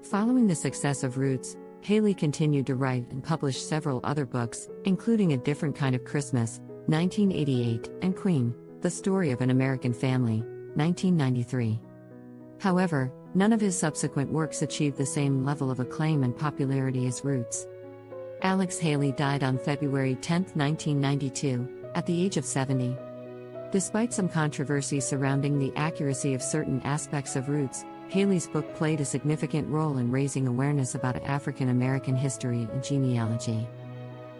S5: Following the success of Roots, Haley continued to write and publish several other books, including A Different Kind of Christmas, 1988, and Queen, The Story of an American Family, 1993. However, none of his subsequent works achieved the same level of acclaim and popularity as Roots. Alex Haley died on February 10, 1992, at the age of 70. Despite some controversy surrounding the accuracy of certain aspects of Roots, Haley's book played a significant role in raising awareness about African American history and genealogy.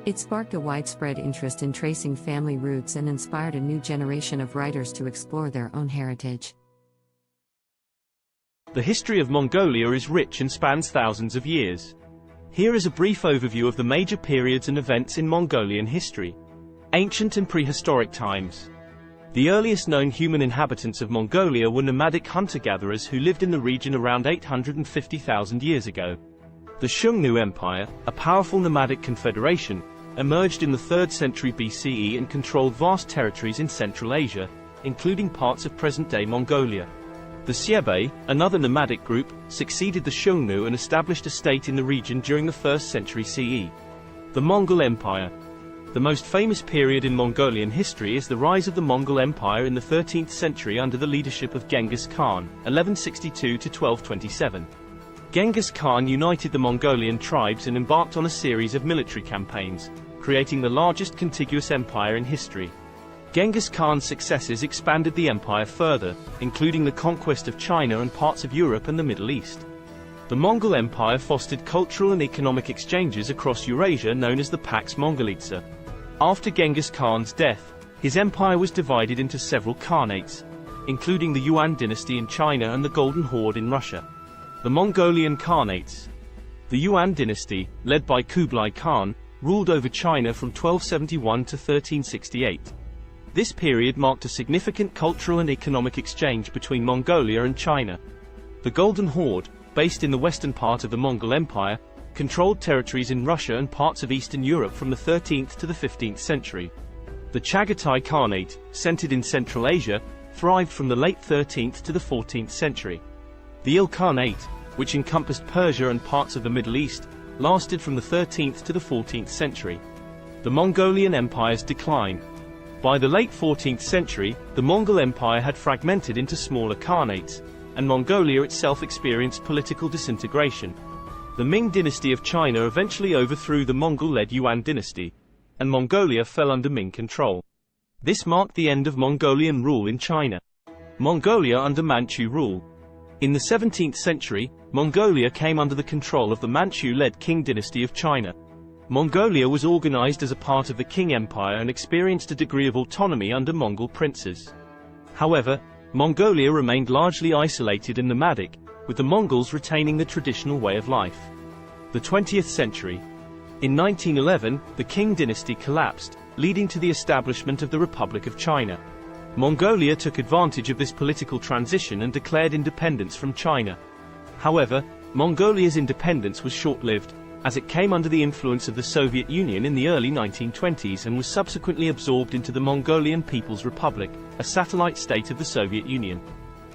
S5: It sparked a widespread interest in tracing family roots and inspired a new generation of writers to explore their own heritage.
S9: The history of Mongolia is rich and spans thousands of years. Here is a brief overview of the major periods and events in Mongolian history. Ancient and prehistoric times. The earliest known human inhabitants of Mongolia were nomadic hunter-gatherers who lived in the region around 850,000 years ago. The Xiongnu Empire, a powerful nomadic confederation, emerged in the 3rd century BCE and controlled vast territories in Central Asia, including parts of present-day Mongolia. The Xiebe, another nomadic group, succeeded the Xiongnu and established a state in the region during the 1st century CE. The Mongol Empire. The most famous period in Mongolian history is the rise of the Mongol Empire in the 13th century under the leadership of Genghis Khan, 1162 to 1227. Genghis Khan united the Mongolian tribes and embarked on a series of military campaigns, creating the largest contiguous empire in history. Genghis Khan's successes expanded the empire further, including the conquest of China and parts of Europe and the Middle East. The Mongol Empire fostered cultural and economic exchanges across Eurasia known as the Pax Mongolica. After Genghis Khan's death, his empire was divided into several khanates, including the Yuan dynasty in China and the Golden Horde in Russia. The Mongolian Khanates. The Yuan dynasty, led by Kublai Khan, ruled over China from 1271 to 1368. This period marked a significant cultural and economic exchange between Mongolia and China. The Golden Horde, based in the western part of the Mongol Empire, controlled territories in Russia and parts of Eastern Europe from the 13th to the 15th century. The Chagatai Khanate, centered in Central Asia, thrived from the late 13th to the 14th century. The Ilkhanate, which encompassed Persia and parts of the Middle East, lasted from the 13th to the 14th century. The Mongolian Empire's decline. By the late 14th century, the Mongol Empire had fragmented into smaller khanates, and Mongolia itself experienced political disintegration. The Ming dynasty of China eventually overthrew the Mongol-led Yuan dynasty, and Mongolia fell under Ming control. This marked the end of Mongolian rule in China. Mongolia under Manchu rule. In the 17th century, Mongolia came under the control of the Manchu-led Qing dynasty of China. Mongolia was organized as a part of the Qing Empire and experienced a degree of autonomy under Mongol princes. However, Mongolia remained largely isolated and nomadic, with the Mongols retaining the traditional way of life. The 20th century. In 1911, the Qing dynasty collapsed, leading to the establishment of the Republic of China. Mongolia took advantage of this political transition and declared independence from China. However, Mongolia's independence was short-lived, as it came under the influence of the Soviet Union in the early 1920s and was subsequently absorbed into the Mongolian People's Republic, a satellite state of the Soviet Union.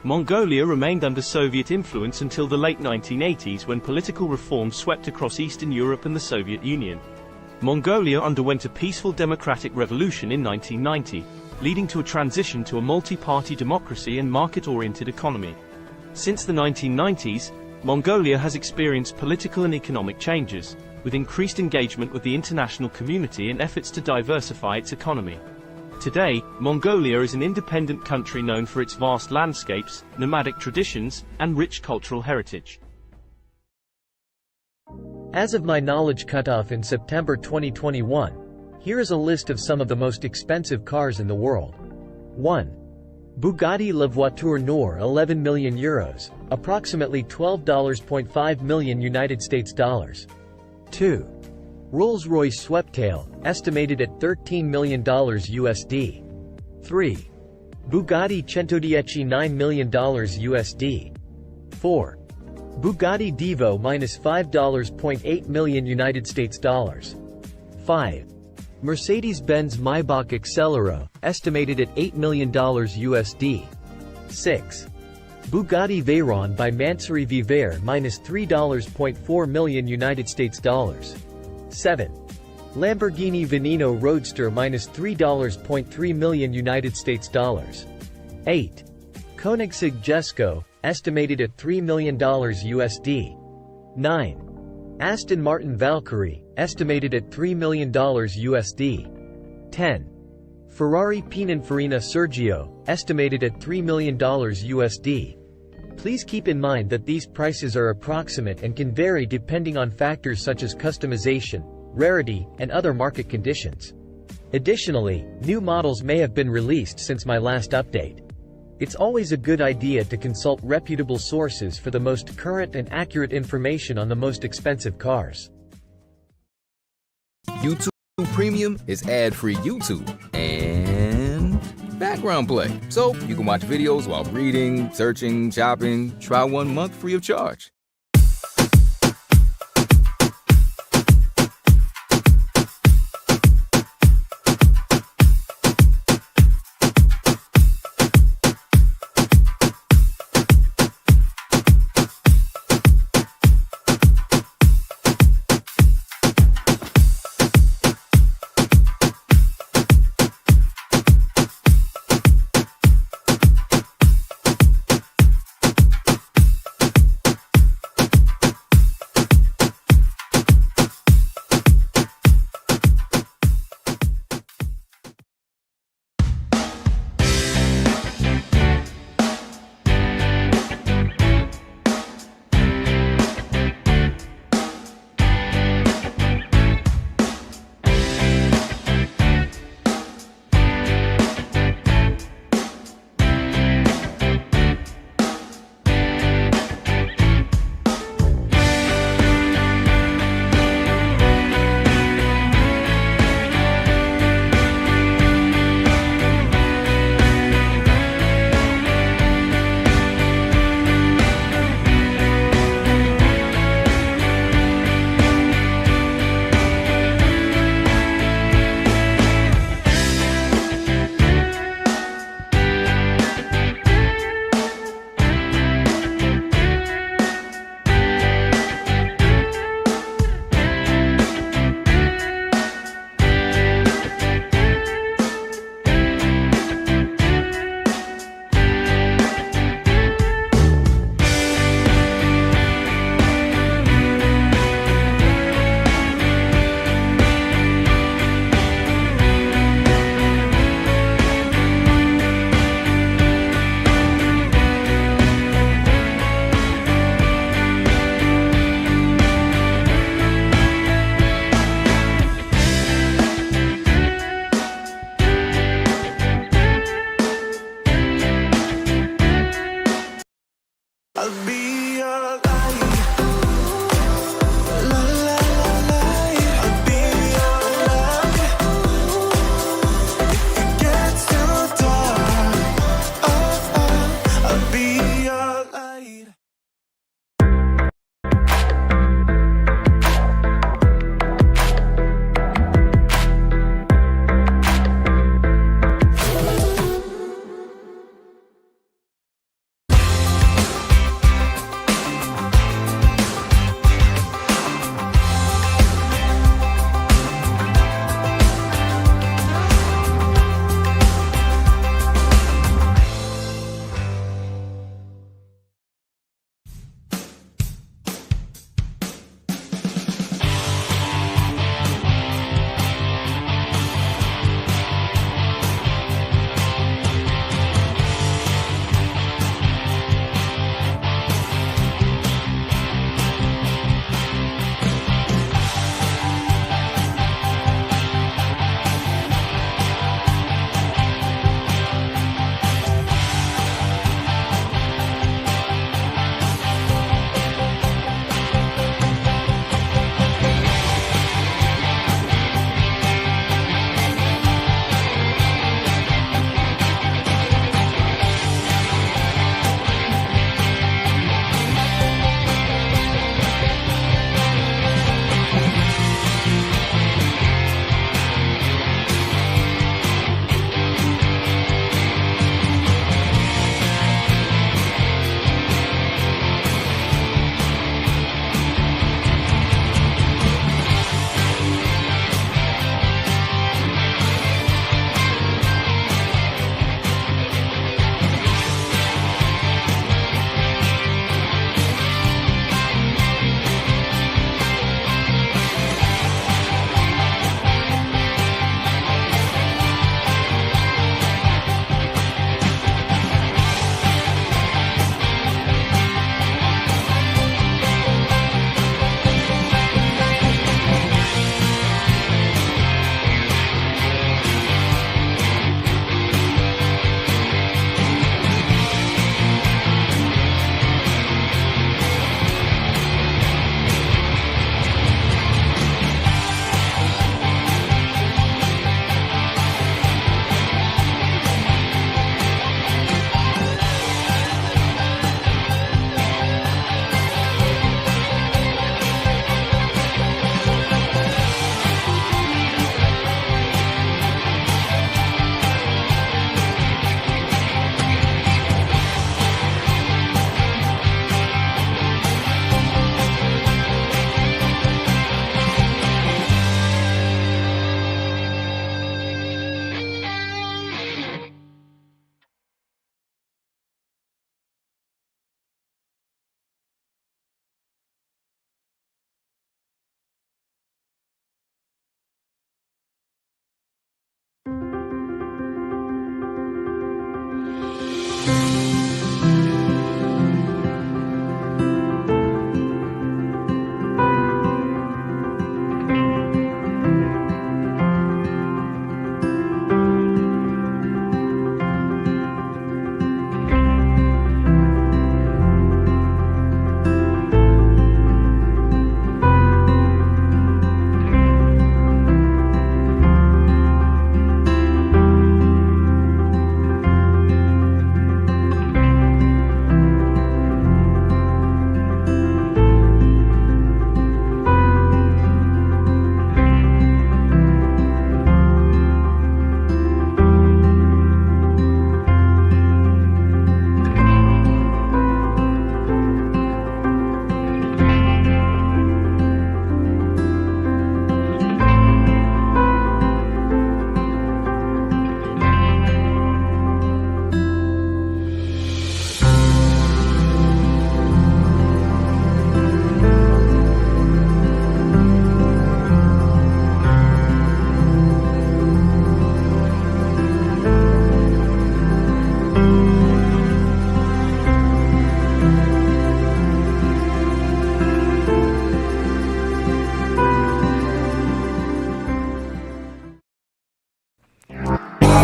S9: Mongolia remained under Soviet influence until the late 1980s when political reform swept across Eastern Europe and the Soviet Union. Mongolia underwent a peaceful democratic revolution in 1990, leading to a transition to a multi-party democracy and market-oriented economy. Since the 1990s, Mongolia has experienced political and economic changes, with increased engagement with the international community and efforts to diversify its economy. Today, Mongolia is an independent country known for its vast landscapes, nomadic traditions, and rich cultural heritage.
S8: As of my knowledge cutoff in September 2021, here is a list of some of the most expensive cars in the world. 1. Bugatti La Voiture Noire 11 million euros, approximately $12.5 million United States dollars. 2. Rolls-Royce Sweptail, estimated at $13 million USD. 3. Bugatti Centodieci $9 million USD. 4. Bugatti Divo -$5.8 million United States dollars. 5. Mercedes-Benz Maybach Accelero, estimated at $8 million USD. 6. Bugatti Veyron by Mansouri Vivere -$3.4 million United States dollars. 7. Lamborghini Veneno Roadster -$3.3 million United States dollars. 8. Koenigsegg Jesko, estimated at $3 million USD. 9. Aston Martin Valkyrie, estimated at $3 million USD. 10. Ferrari Pininfarina Sergio, estimated at $3 million USD. Please keep in mind that these prices are approximate and can vary depending on factors such as customization, rarity, and other market conditions. Additionally, new models may have been released since my last update. It's always a good idea to consult reputable sources for the most current and accurate information on the most expensive cars.
S6: YouTube Premium is ad-free YouTube and background play, so you can watch videos while reading, searching, shopping. Try 1 month free of charge.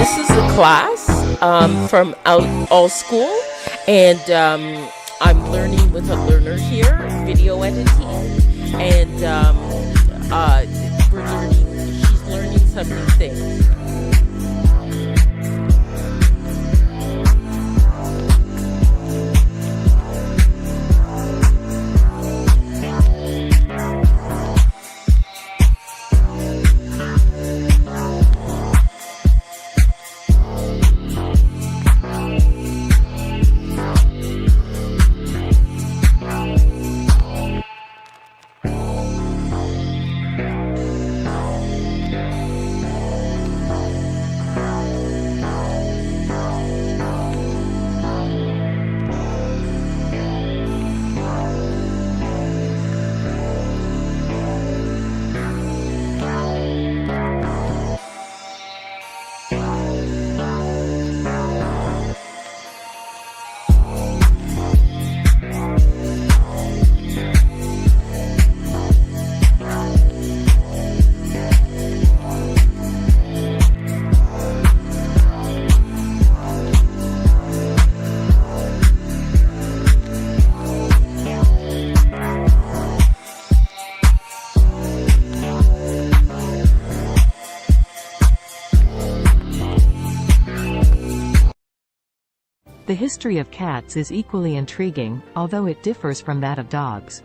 S10: This is a class from All School, and I'm learning with a learner here, video editing, and she's learning some new things.
S2: The history of cats is equally intriguing, although it differs from that of dogs.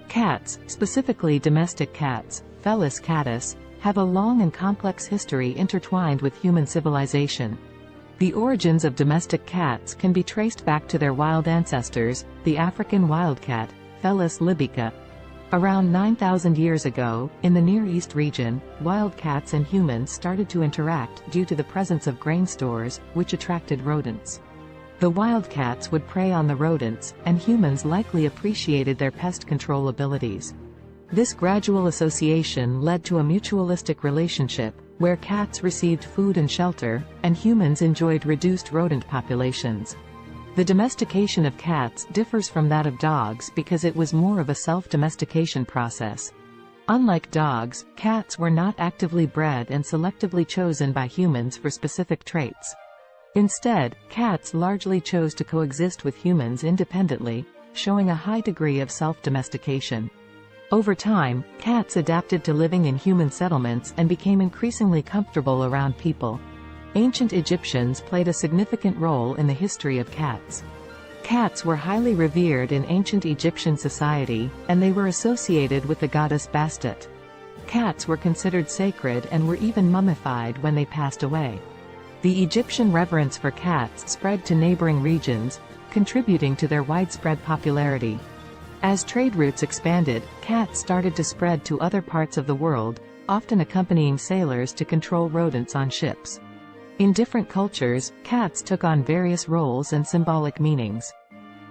S2: Cats, specifically domestic cats, Felis catus, have a long and complex history intertwined with human civilization. The origins of domestic cats can be traced back to their wild ancestors, the African wildcat, Felis libica. Around 9,000 years ago, in the Near East region, wildcats and humans started to interact due to the presence of grain stores, which attracted rodents. The wildcats would prey on the rodents, and humans likely appreciated their pest control abilities. This gradual association led to a mutualistic relationship, where cats received food and shelter, and humans enjoyed reduced rodent populations. The domestication of cats differs from that of dogs because it was more of a self-domestication process. Unlike dogs, cats were not actively bred and selectively chosen by humans for specific traits. Instead, cats largely chose to coexist with humans independently, showing a high degree of self-domestication. Over time, cats adapted to living in human settlements and became increasingly comfortable around people. Ancient Egyptians played a significant role in the history of cats. Cats were highly revered in ancient Egyptian society, and they were associated with the goddess Bastet. Cats were considered sacred and were even mummified when they passed away. The Egyptian reverence for cats spread to neighboring regions, contributing to their widespread popularity. As trade routes expanded, cats started to spread to other parts of the world, often accompanying sailors to control rodents on ships. In different cultures, cats took on various roles and symbolic meanings.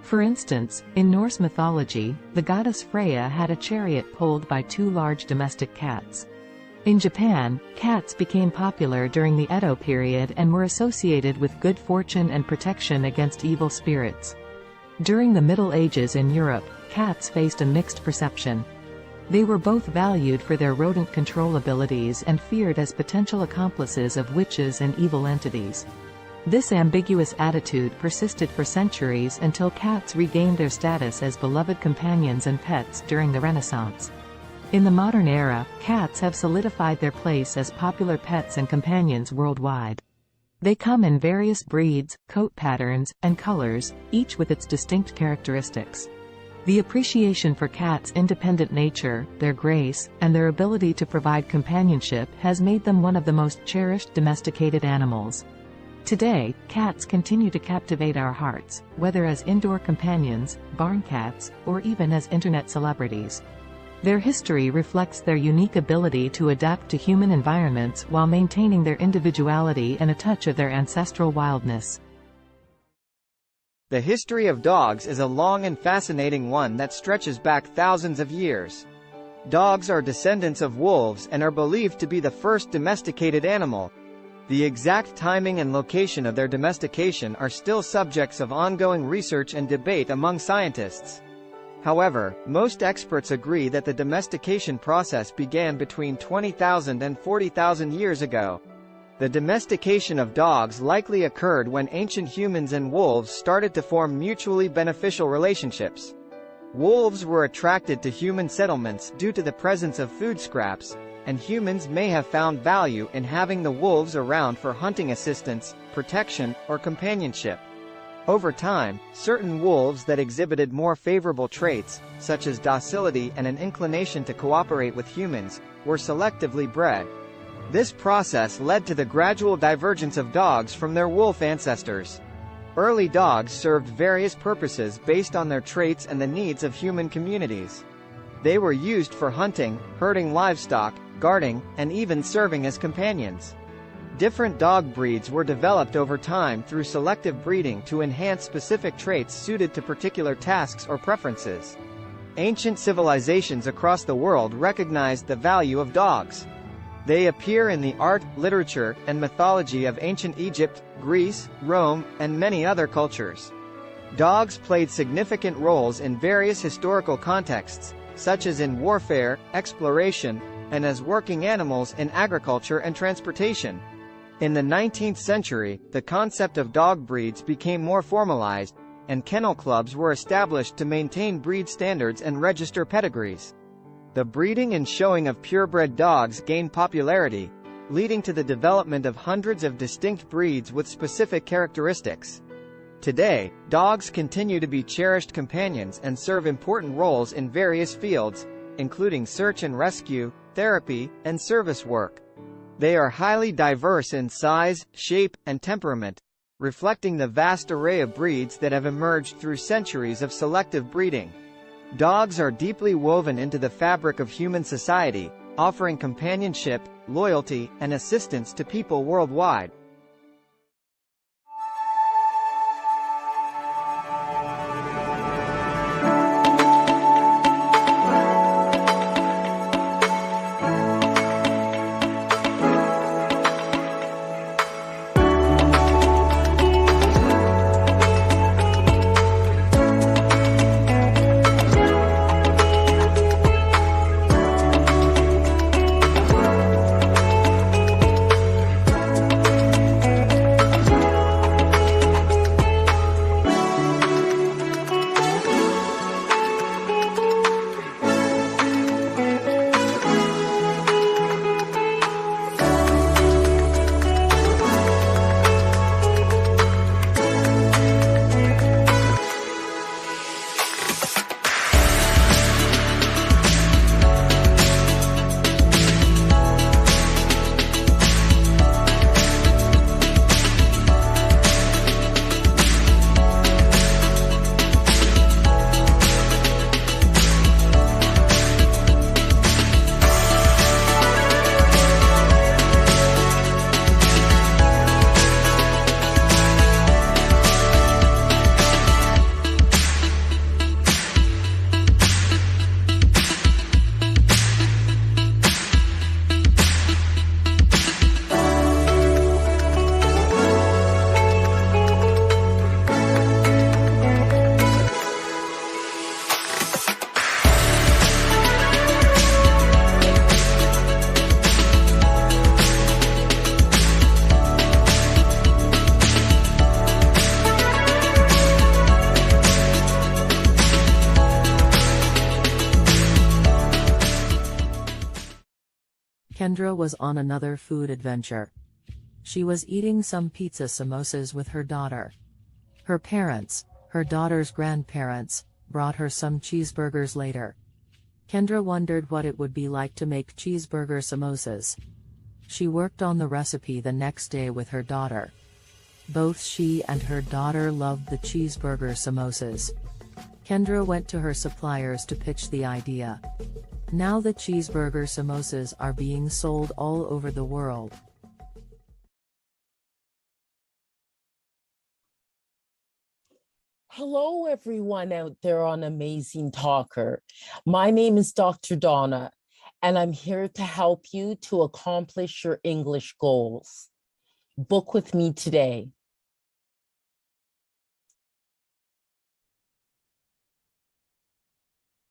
S2: For instance, in Norse mythology, the goddess Freya had a chariot pulled by two large domestic cats. In Japan, cats became popular during the Edo period and were associated with good fortune and protection against evil spirits. During the Middle Ages in Europe, cats faced a mixed perception. They were both valued for their rodent control abilities and feared as potential accomplices of witches and evil entities. This ambiguous attitude persisted for centuries until cats regained their status as beloved companions and pets during the Renaissance. In the modern era, cats have solidified their place as popular pets and companions worldwide. They come in various breeds, coat patterns, and colors, each with its distinct characteristics. The appreciation for cats' independent nature, their grace, and their ability to provide companionship has made them one of the most cherished domesticated animals. Today, cats continue to captivate our hearts, whether as indoor companions, barn cats, or even as internet celebrities. Their history reflects their unique ability to adapt to human environments while maintaining their individuality and a touch of their ancestral wildness.
S12: The history of dogs is a long and fascinating one that stretches back thousands of years. Dogs are descendants of wolves and are believed to be the first domesticated animal. The exact timing and location of their domestication are still subjects of ongoing research and debate among scientists. However, most experts agree that the domestication process began between 20,000 and 40,000 years ago. The domestication of dogs likely occurred when ancient humans and wolves started to form mutually beneficial relationships. Wolves were attracted to human settlements due to the presence of food scraps, and humans may have found value in having the wolves around for hunting assistance, protection, or companionship. Over time, certain wolves that exhibited more favorable traits, such as docility and an inclination to cooperate with humans, were selectively bred. This process led to the gradual divergence of dogs from their wolf ancestors. Early dogs served various purposes based on their traits and the needs of human communities. They were used for hunting, herding livestock, guarding, and even serving as companions. Different dog breeds were developed over time through selective breeding to enhance specific traits suited to particular tasks or preferences. Ancient civilizations across the world recognized the value of dogs. They appear in the art, literature, and mythology of ancient Egypt, Greece, Rome, and many other cultures. Dogs played significant roles in various historical contexts, such as in warfare, exploration, and as working animals in agriculture and transportation. In the 19th century, the concept of dog breeds became more formalized, and kennel clubs were established to maintain breed standards and register pedigrees. The breeding and showing of purebred dogs gained popularity, leading to the development of hundreds of distinct breeds with specific characteristics. Today, dogs continue to be cherished companions and serve important roles in various fields, including search and rescue, therapy, and service work. They are highly diverse in size, shape, and temperament, reflecting the vast array of breeds that have emerged through centuries of selective breeding. Dogs are deeply woven into the fabric of human society, offering companionship, loyalty, and assistance to people worldwide.
S2: Kendra was on another food adventure. She was eating some pizza samosas with her daughter. Her parents, her daughter's grandparents, brought her some cheeseburgers later. Kendra wondered what it would be like to make cheeseburger samosas. She worked on the recipe the next day with her daughter. Both she and her daughter loved the cheeseburger samosas. Kendra went to her suppliers to pitch the idea. Now the cheeseburger samosas are being sold all over the world.
S10: Hello, everyone out there on Amazing Talker. My name is Dr. Donna, and I'm here to help you to accomplish your English goals. Book with me today.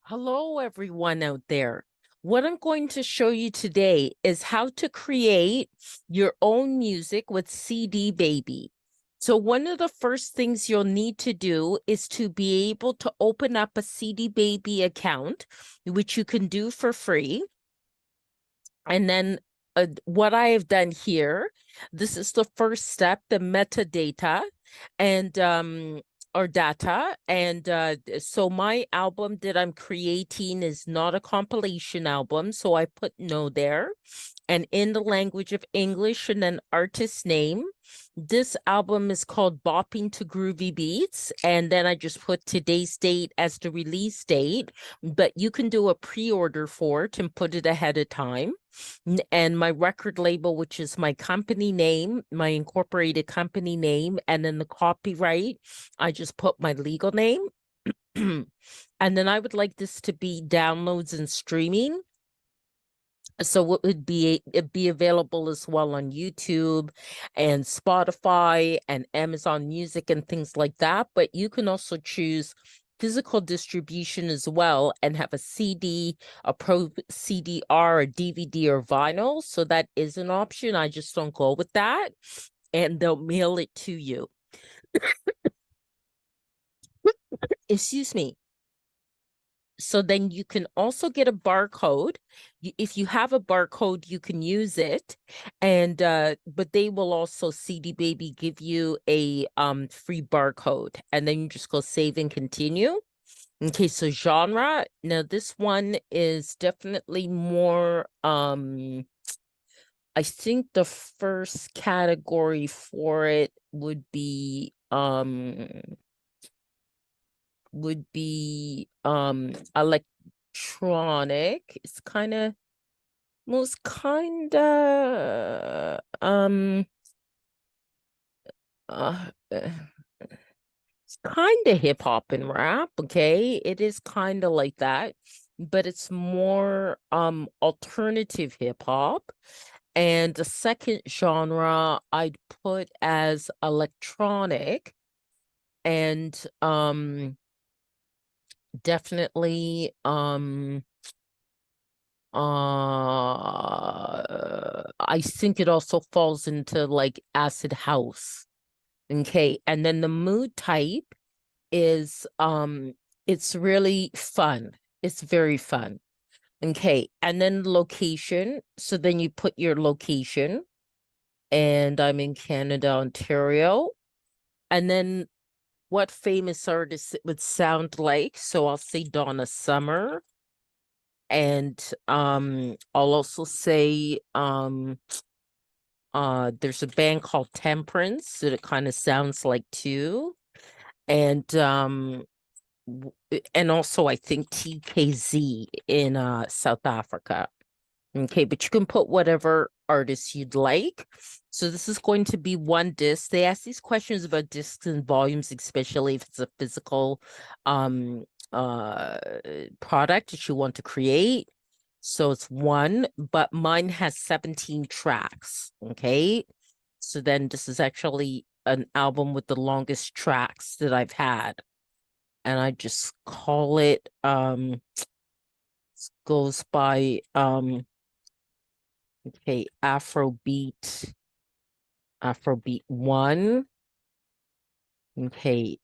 S10: Hello, everyone out there. What I'm going to show you today is how to create your own music with CD Baby. So one of the first things you'll need to do is to be able to open up a CD Baby account, which you can do for free. And then what I have done here, this is the first step, the metadata and or data. And so my album that I'm creating is not a compilation album. So I put no there. And in the language of English and then artist name. This album is called Bopping to Groovy Beats. And then I just put today's date as the release date. But you can do a pre-order for it and put it ahead of time. And my record label, which is my company name, my incorporated company name, and then the copyright, I just put my legal name. And then I would like this to be downloads and streaming. So it would be available as well on YouTube and Spotify and Amazon Music and things like that. But you can also choose physical distribution as well and have a CD, a Pro CD-R, a DVD, or vinyl. So that is an option. I just don't go with that. And they'll mail it to you. Excuse me. So then you can also get a barcode. If you have a barcode, you can use it. And but they will also, CD Baby, give you a free barcode. And then you just go save and continue. Okay, so genre. Now this one is definitely more I think the first category for it would be electronic. It's kind of most kind of it's kind of hip hop and rap. Okay, it is kind of like that, but it's more alternative hip hop. And the second genre I'd put as electronic, and definitely I think it also falls into like acid house. Okay, and then the mood type is it's really fun. It's very fun. Okay, and then location. So then you put your location, and I'm in Canada, Ontario. And then what famous artist it would sound like. So I'll say Donna Summer. And I'll also say there's a band called Temperance that it kind of sounds like too. And also I think TKZ in South Africa. Okay, but you can put whatever artist you'd like. So this is going to be one disc. They ask these questions about discs and volumes, especially if it's a physical product that you want to create. So it's one, but mine has 17 tracks. Okay, so then this is actually an album with the longest tracks that I've had, and I just call it goes by okay, Afrobeat 1. Okay,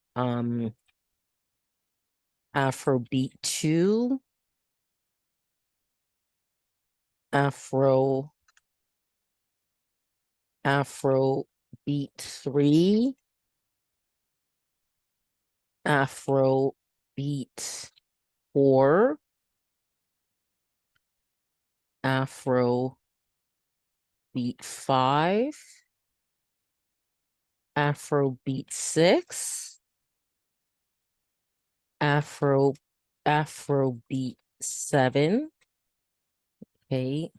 S10: Afrobeat 2. Afrobeat 3. Afrobeat 4. Afrobeat 5. Afrobeat 6. Afrobeat 7. Okay.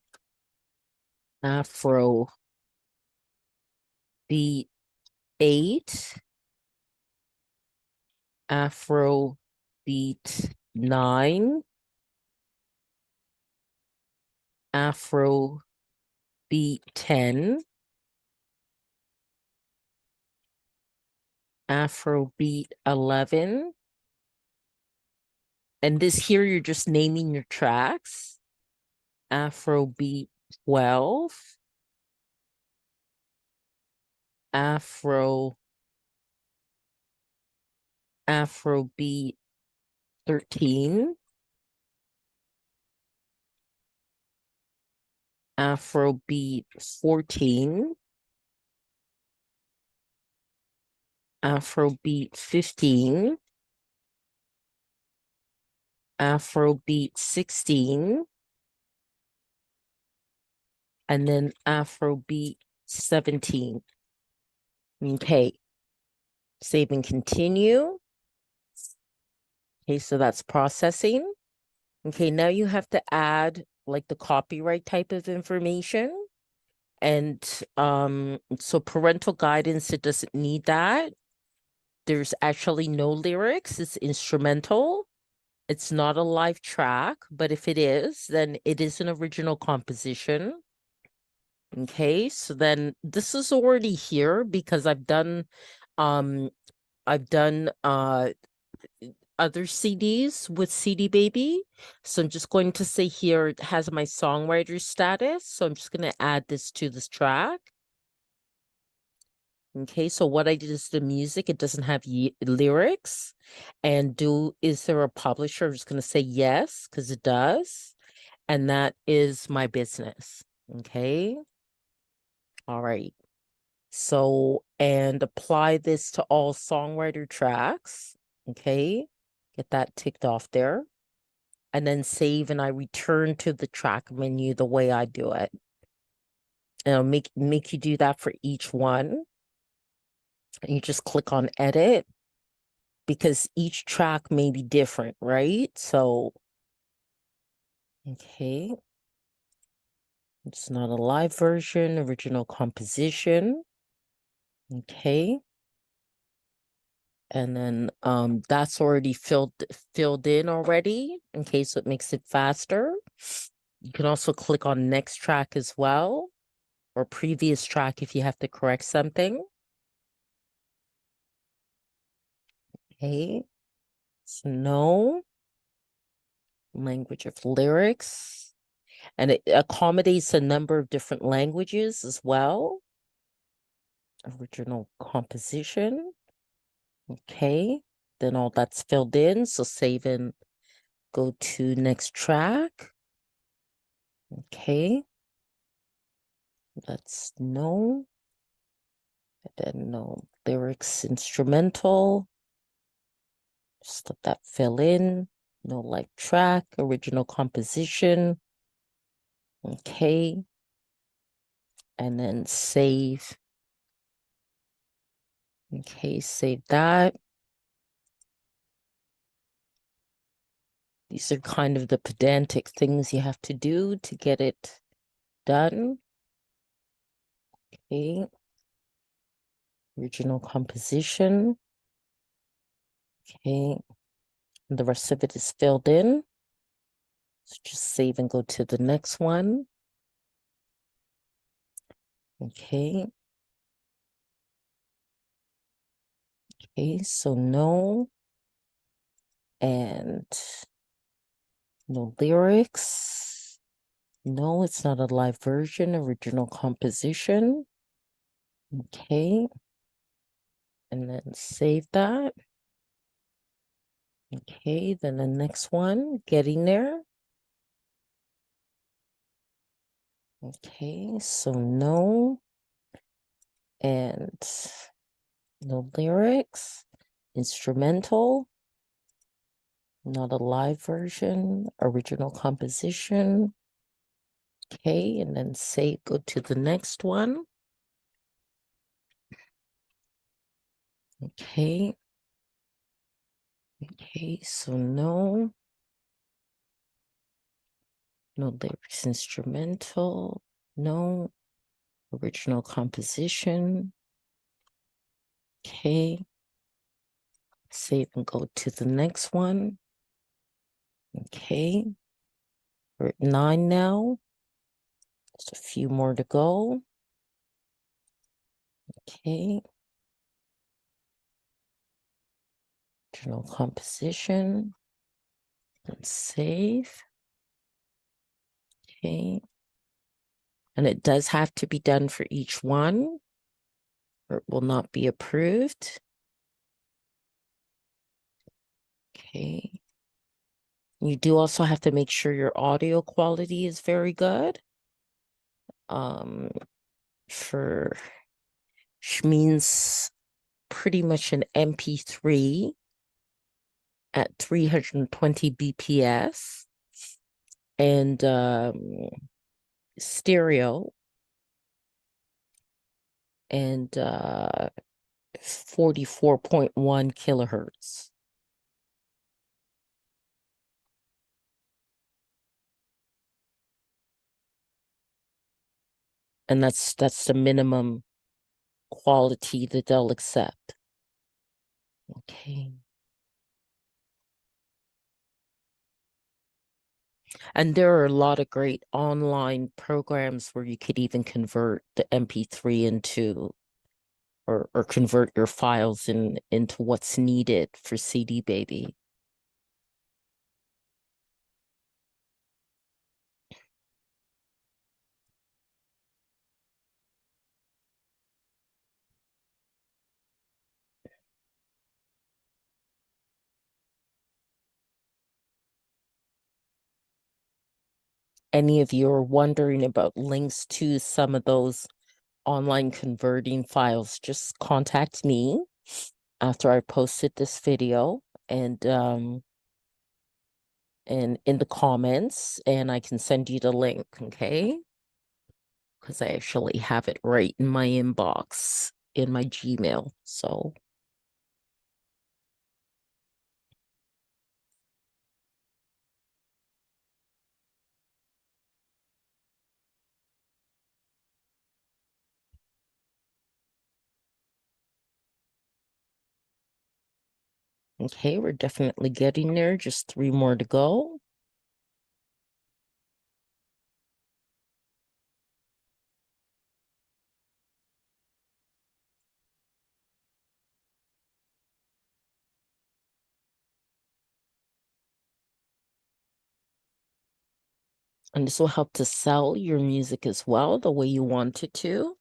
S10: Afrobeat 8. Afrobeat 9. Afrobeat 10. Afrobeat 11. And this here, you're just naming your tracks. Afrobeat 12, Afrobeat 13, Afrobeat 14, Afrobeat 15, Afrobeat 16, and then Afrobeat 17. Okay, save and continue. Okay, so that's processing. Okay, now you have to add like the copyright type of information. And so parental guidance, it doesn't need that. There's actually no lyrics, it's instrumental. It's not a live track, but if it is, then it is an original composition. Okay, so then this is already here because I've done other CDs with CD Baby. So I'm just going to say here it has my songwriter status. So I'm just going to add this to this track. Okay, so what I did is the music, it doesn't have lyrics. And is there a publisher? I'm just going to say yes, because it does. And that is my business. Okay. All right. So, and apply this to all songwriter tracks. Okay. Get that ticked off there. And then save, and I return to the track menu the way I do it. And I'll make you do that for each one. And you just click on edit because each track may be different, right? So, okay. It's not a live version, original composition. Okay. And then that's already filled in already. Okay, so it makes it faster. You can also click on next track as well, or previous track if you have to correct something. Okay, so no language of lyrics, and it accommodates a number of different languages as well. Original composition. Okay, then all that's filled in. So save and go to next track. Okay, that's no. And then no lyrics, instrumental. Just let that fill in. No live track, original composition. Okay. And then save. Okay, save that. These are kind of the pedantic things you have to do to get it done. Okay. Original composition. Okay. And the rest of it is filled in. So just save and go to the next one. Okay. Okay, so no. And no lyrics. No, it's not a live version, original composition. Okay. And then save that. Okay, then the next one, getting there. Okay, so no. And no lyrics. Instrumental. Not a live version, original composition. Okay, and then save, go to the next one. Okay. Okay, so no. No lyrics, instrumental. No. Original composition. Okay. Save and go to the next one. Okay. We're at 9 now. Just a few more to go. Okay. Original composition. And save. Okay. And it does have to be done for each one, or it will not be approved. Okay. You do also have to make sure your audio quality is very good. For which means pretty much an MP3 at 320 BPS and stereo and 44.1 kilohertz. And that's the minimum quality that they'll accept. Okay. And there are a lot of great online programs where you could even convert the MP3 into or convert your files into what's needed for CD Baby. Any of you are wondering about links to some of those online converting files, just contact me after I posted this video and in the comments, and I can send you the link, okay? Because I actually have it right in my inbox in my Gmail. So okay, we're definitely getting there. Just 3 more to go. And this will help to sell your music as well, the way you want it to.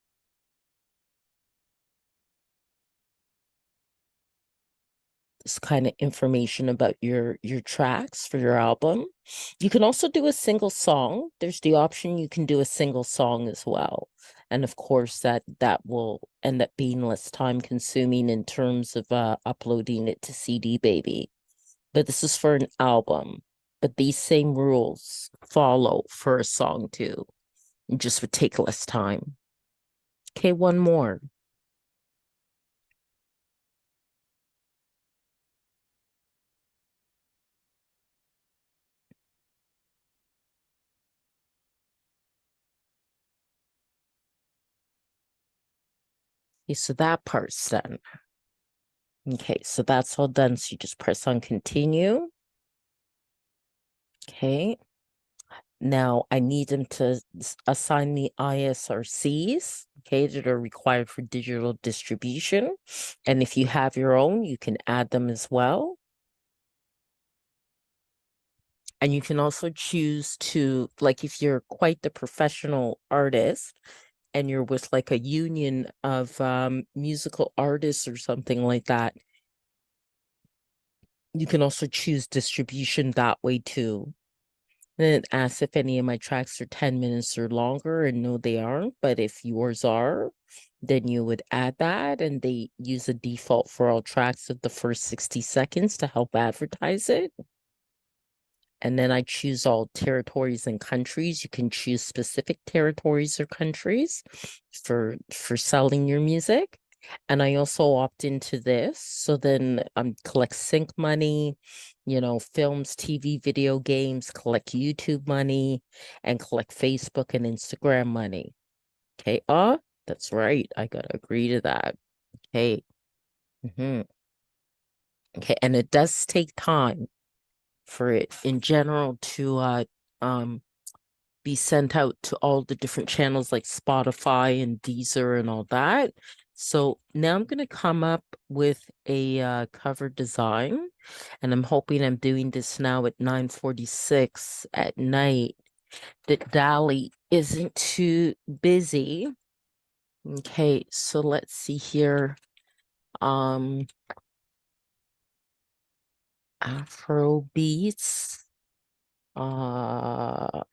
S10: This kind of information about your tracks for your album. You can also do a single song. There's the option you can do a single song as well. And of course that will end up being less time consuming in terms of uploading it to CD Baby. But this is for an album. But these same rules follow for a song too. It just would take less time. Okay, one more. Okay, so that part's done. Okay, so that's all done. So you just press on continue. Okay. Now I need them to assign the ISRCs, okay, that are required for digital distribution. And if you have your own, you can add them as well. And you can also choose to, like, if you're quite the professional artist and you're with like a union of musical artists or something like that, you can also choose distribution that way too. And it asks if any of my tracks are 10 minutes or longer, and no, they aren't. But if yours are, then you would add that, and they use a default for all tracks of the first 60 seconds to help advertise it. And then I choose all territories and countries. You can choose specific territories or countries for selling your music. And I also opt into this. So then collect sync money, films, TV, video games, collect YouTube money, and collect Facebook and Instagram money. Okay. That's right. I gotta agree to that. Okay. Okay. And it does take time for it in general to be sent out to all the different channels like Spotify and Deezer and all that. So now I'm going to come up with a cover design, and I'm hoping I'm doing this now at 9:46 at night. that Dolly isn't too busy. Okay, so let's see here. Afro beats, oil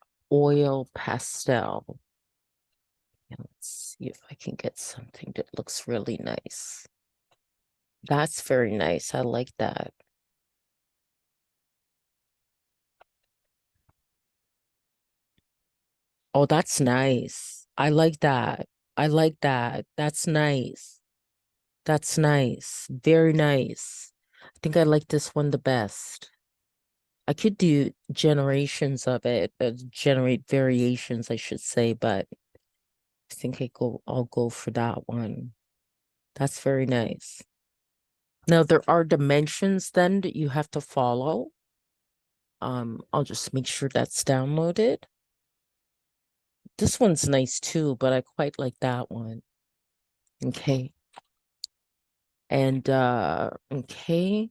S10: pastel. And let's see if I can get something that looks really nice. That's very nice. I like that. Oh, that's nice. I like that. I like that. That's nice. That's nice. Very nice. I think I like this one the best. I could do generations of it, generate variations, I should say, but I think I'll go for that one. That's very nice. Now there are dimensions then that you have to follow. I'll just make sure that's downloaded. This one's nice too, but I quite like that one. Okay. And okay.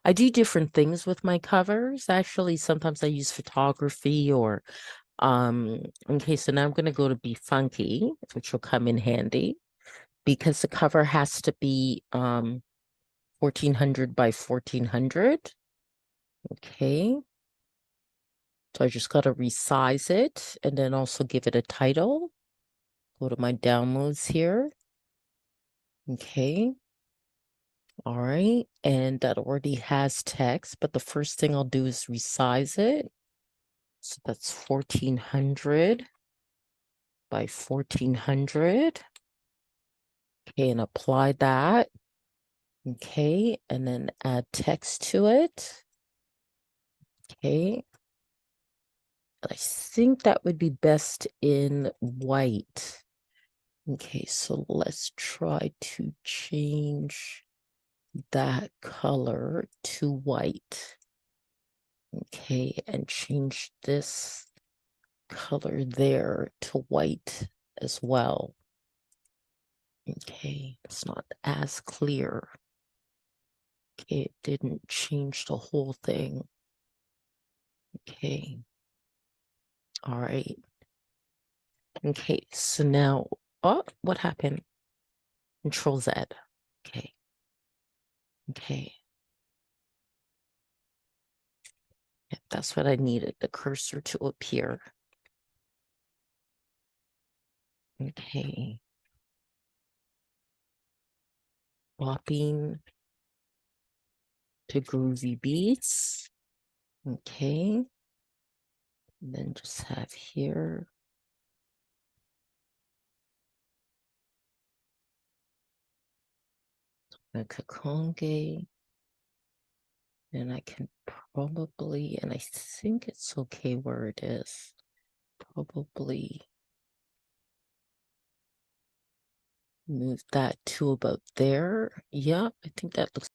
S10: I do different things with my covers. Actually, sometimes I use photography or okay, so now I'm gonna go to Be Funky, which will come in handy because the cover has to be 1400 by 1400. Okay. So I just got to resize it and then also give it a title. Go to my downloads here. Okay. All right. And that already has text, but the first thing I'll do is resize it. So that's 1400 by 1400. Okay, and apply that. Okay, and then add text to it. Okay. I think that would be best in white. Okay, so let's try to change that color to white. Okay, and change this color there to white as well. Okay, it's not as clear. Okay, it didn't change the whole thing. Okay. All right. Okay, so now, oh, what happened? Control Z. Okay. Okay. Yeah, that's what I needed, the cursor to appear. Okay. Swapping to groovy beats. Okay. And then just have here. Donna Kakonge. And I can probably, and I think it's okay where it is. Probably move that to about there. Yeah, I think that looks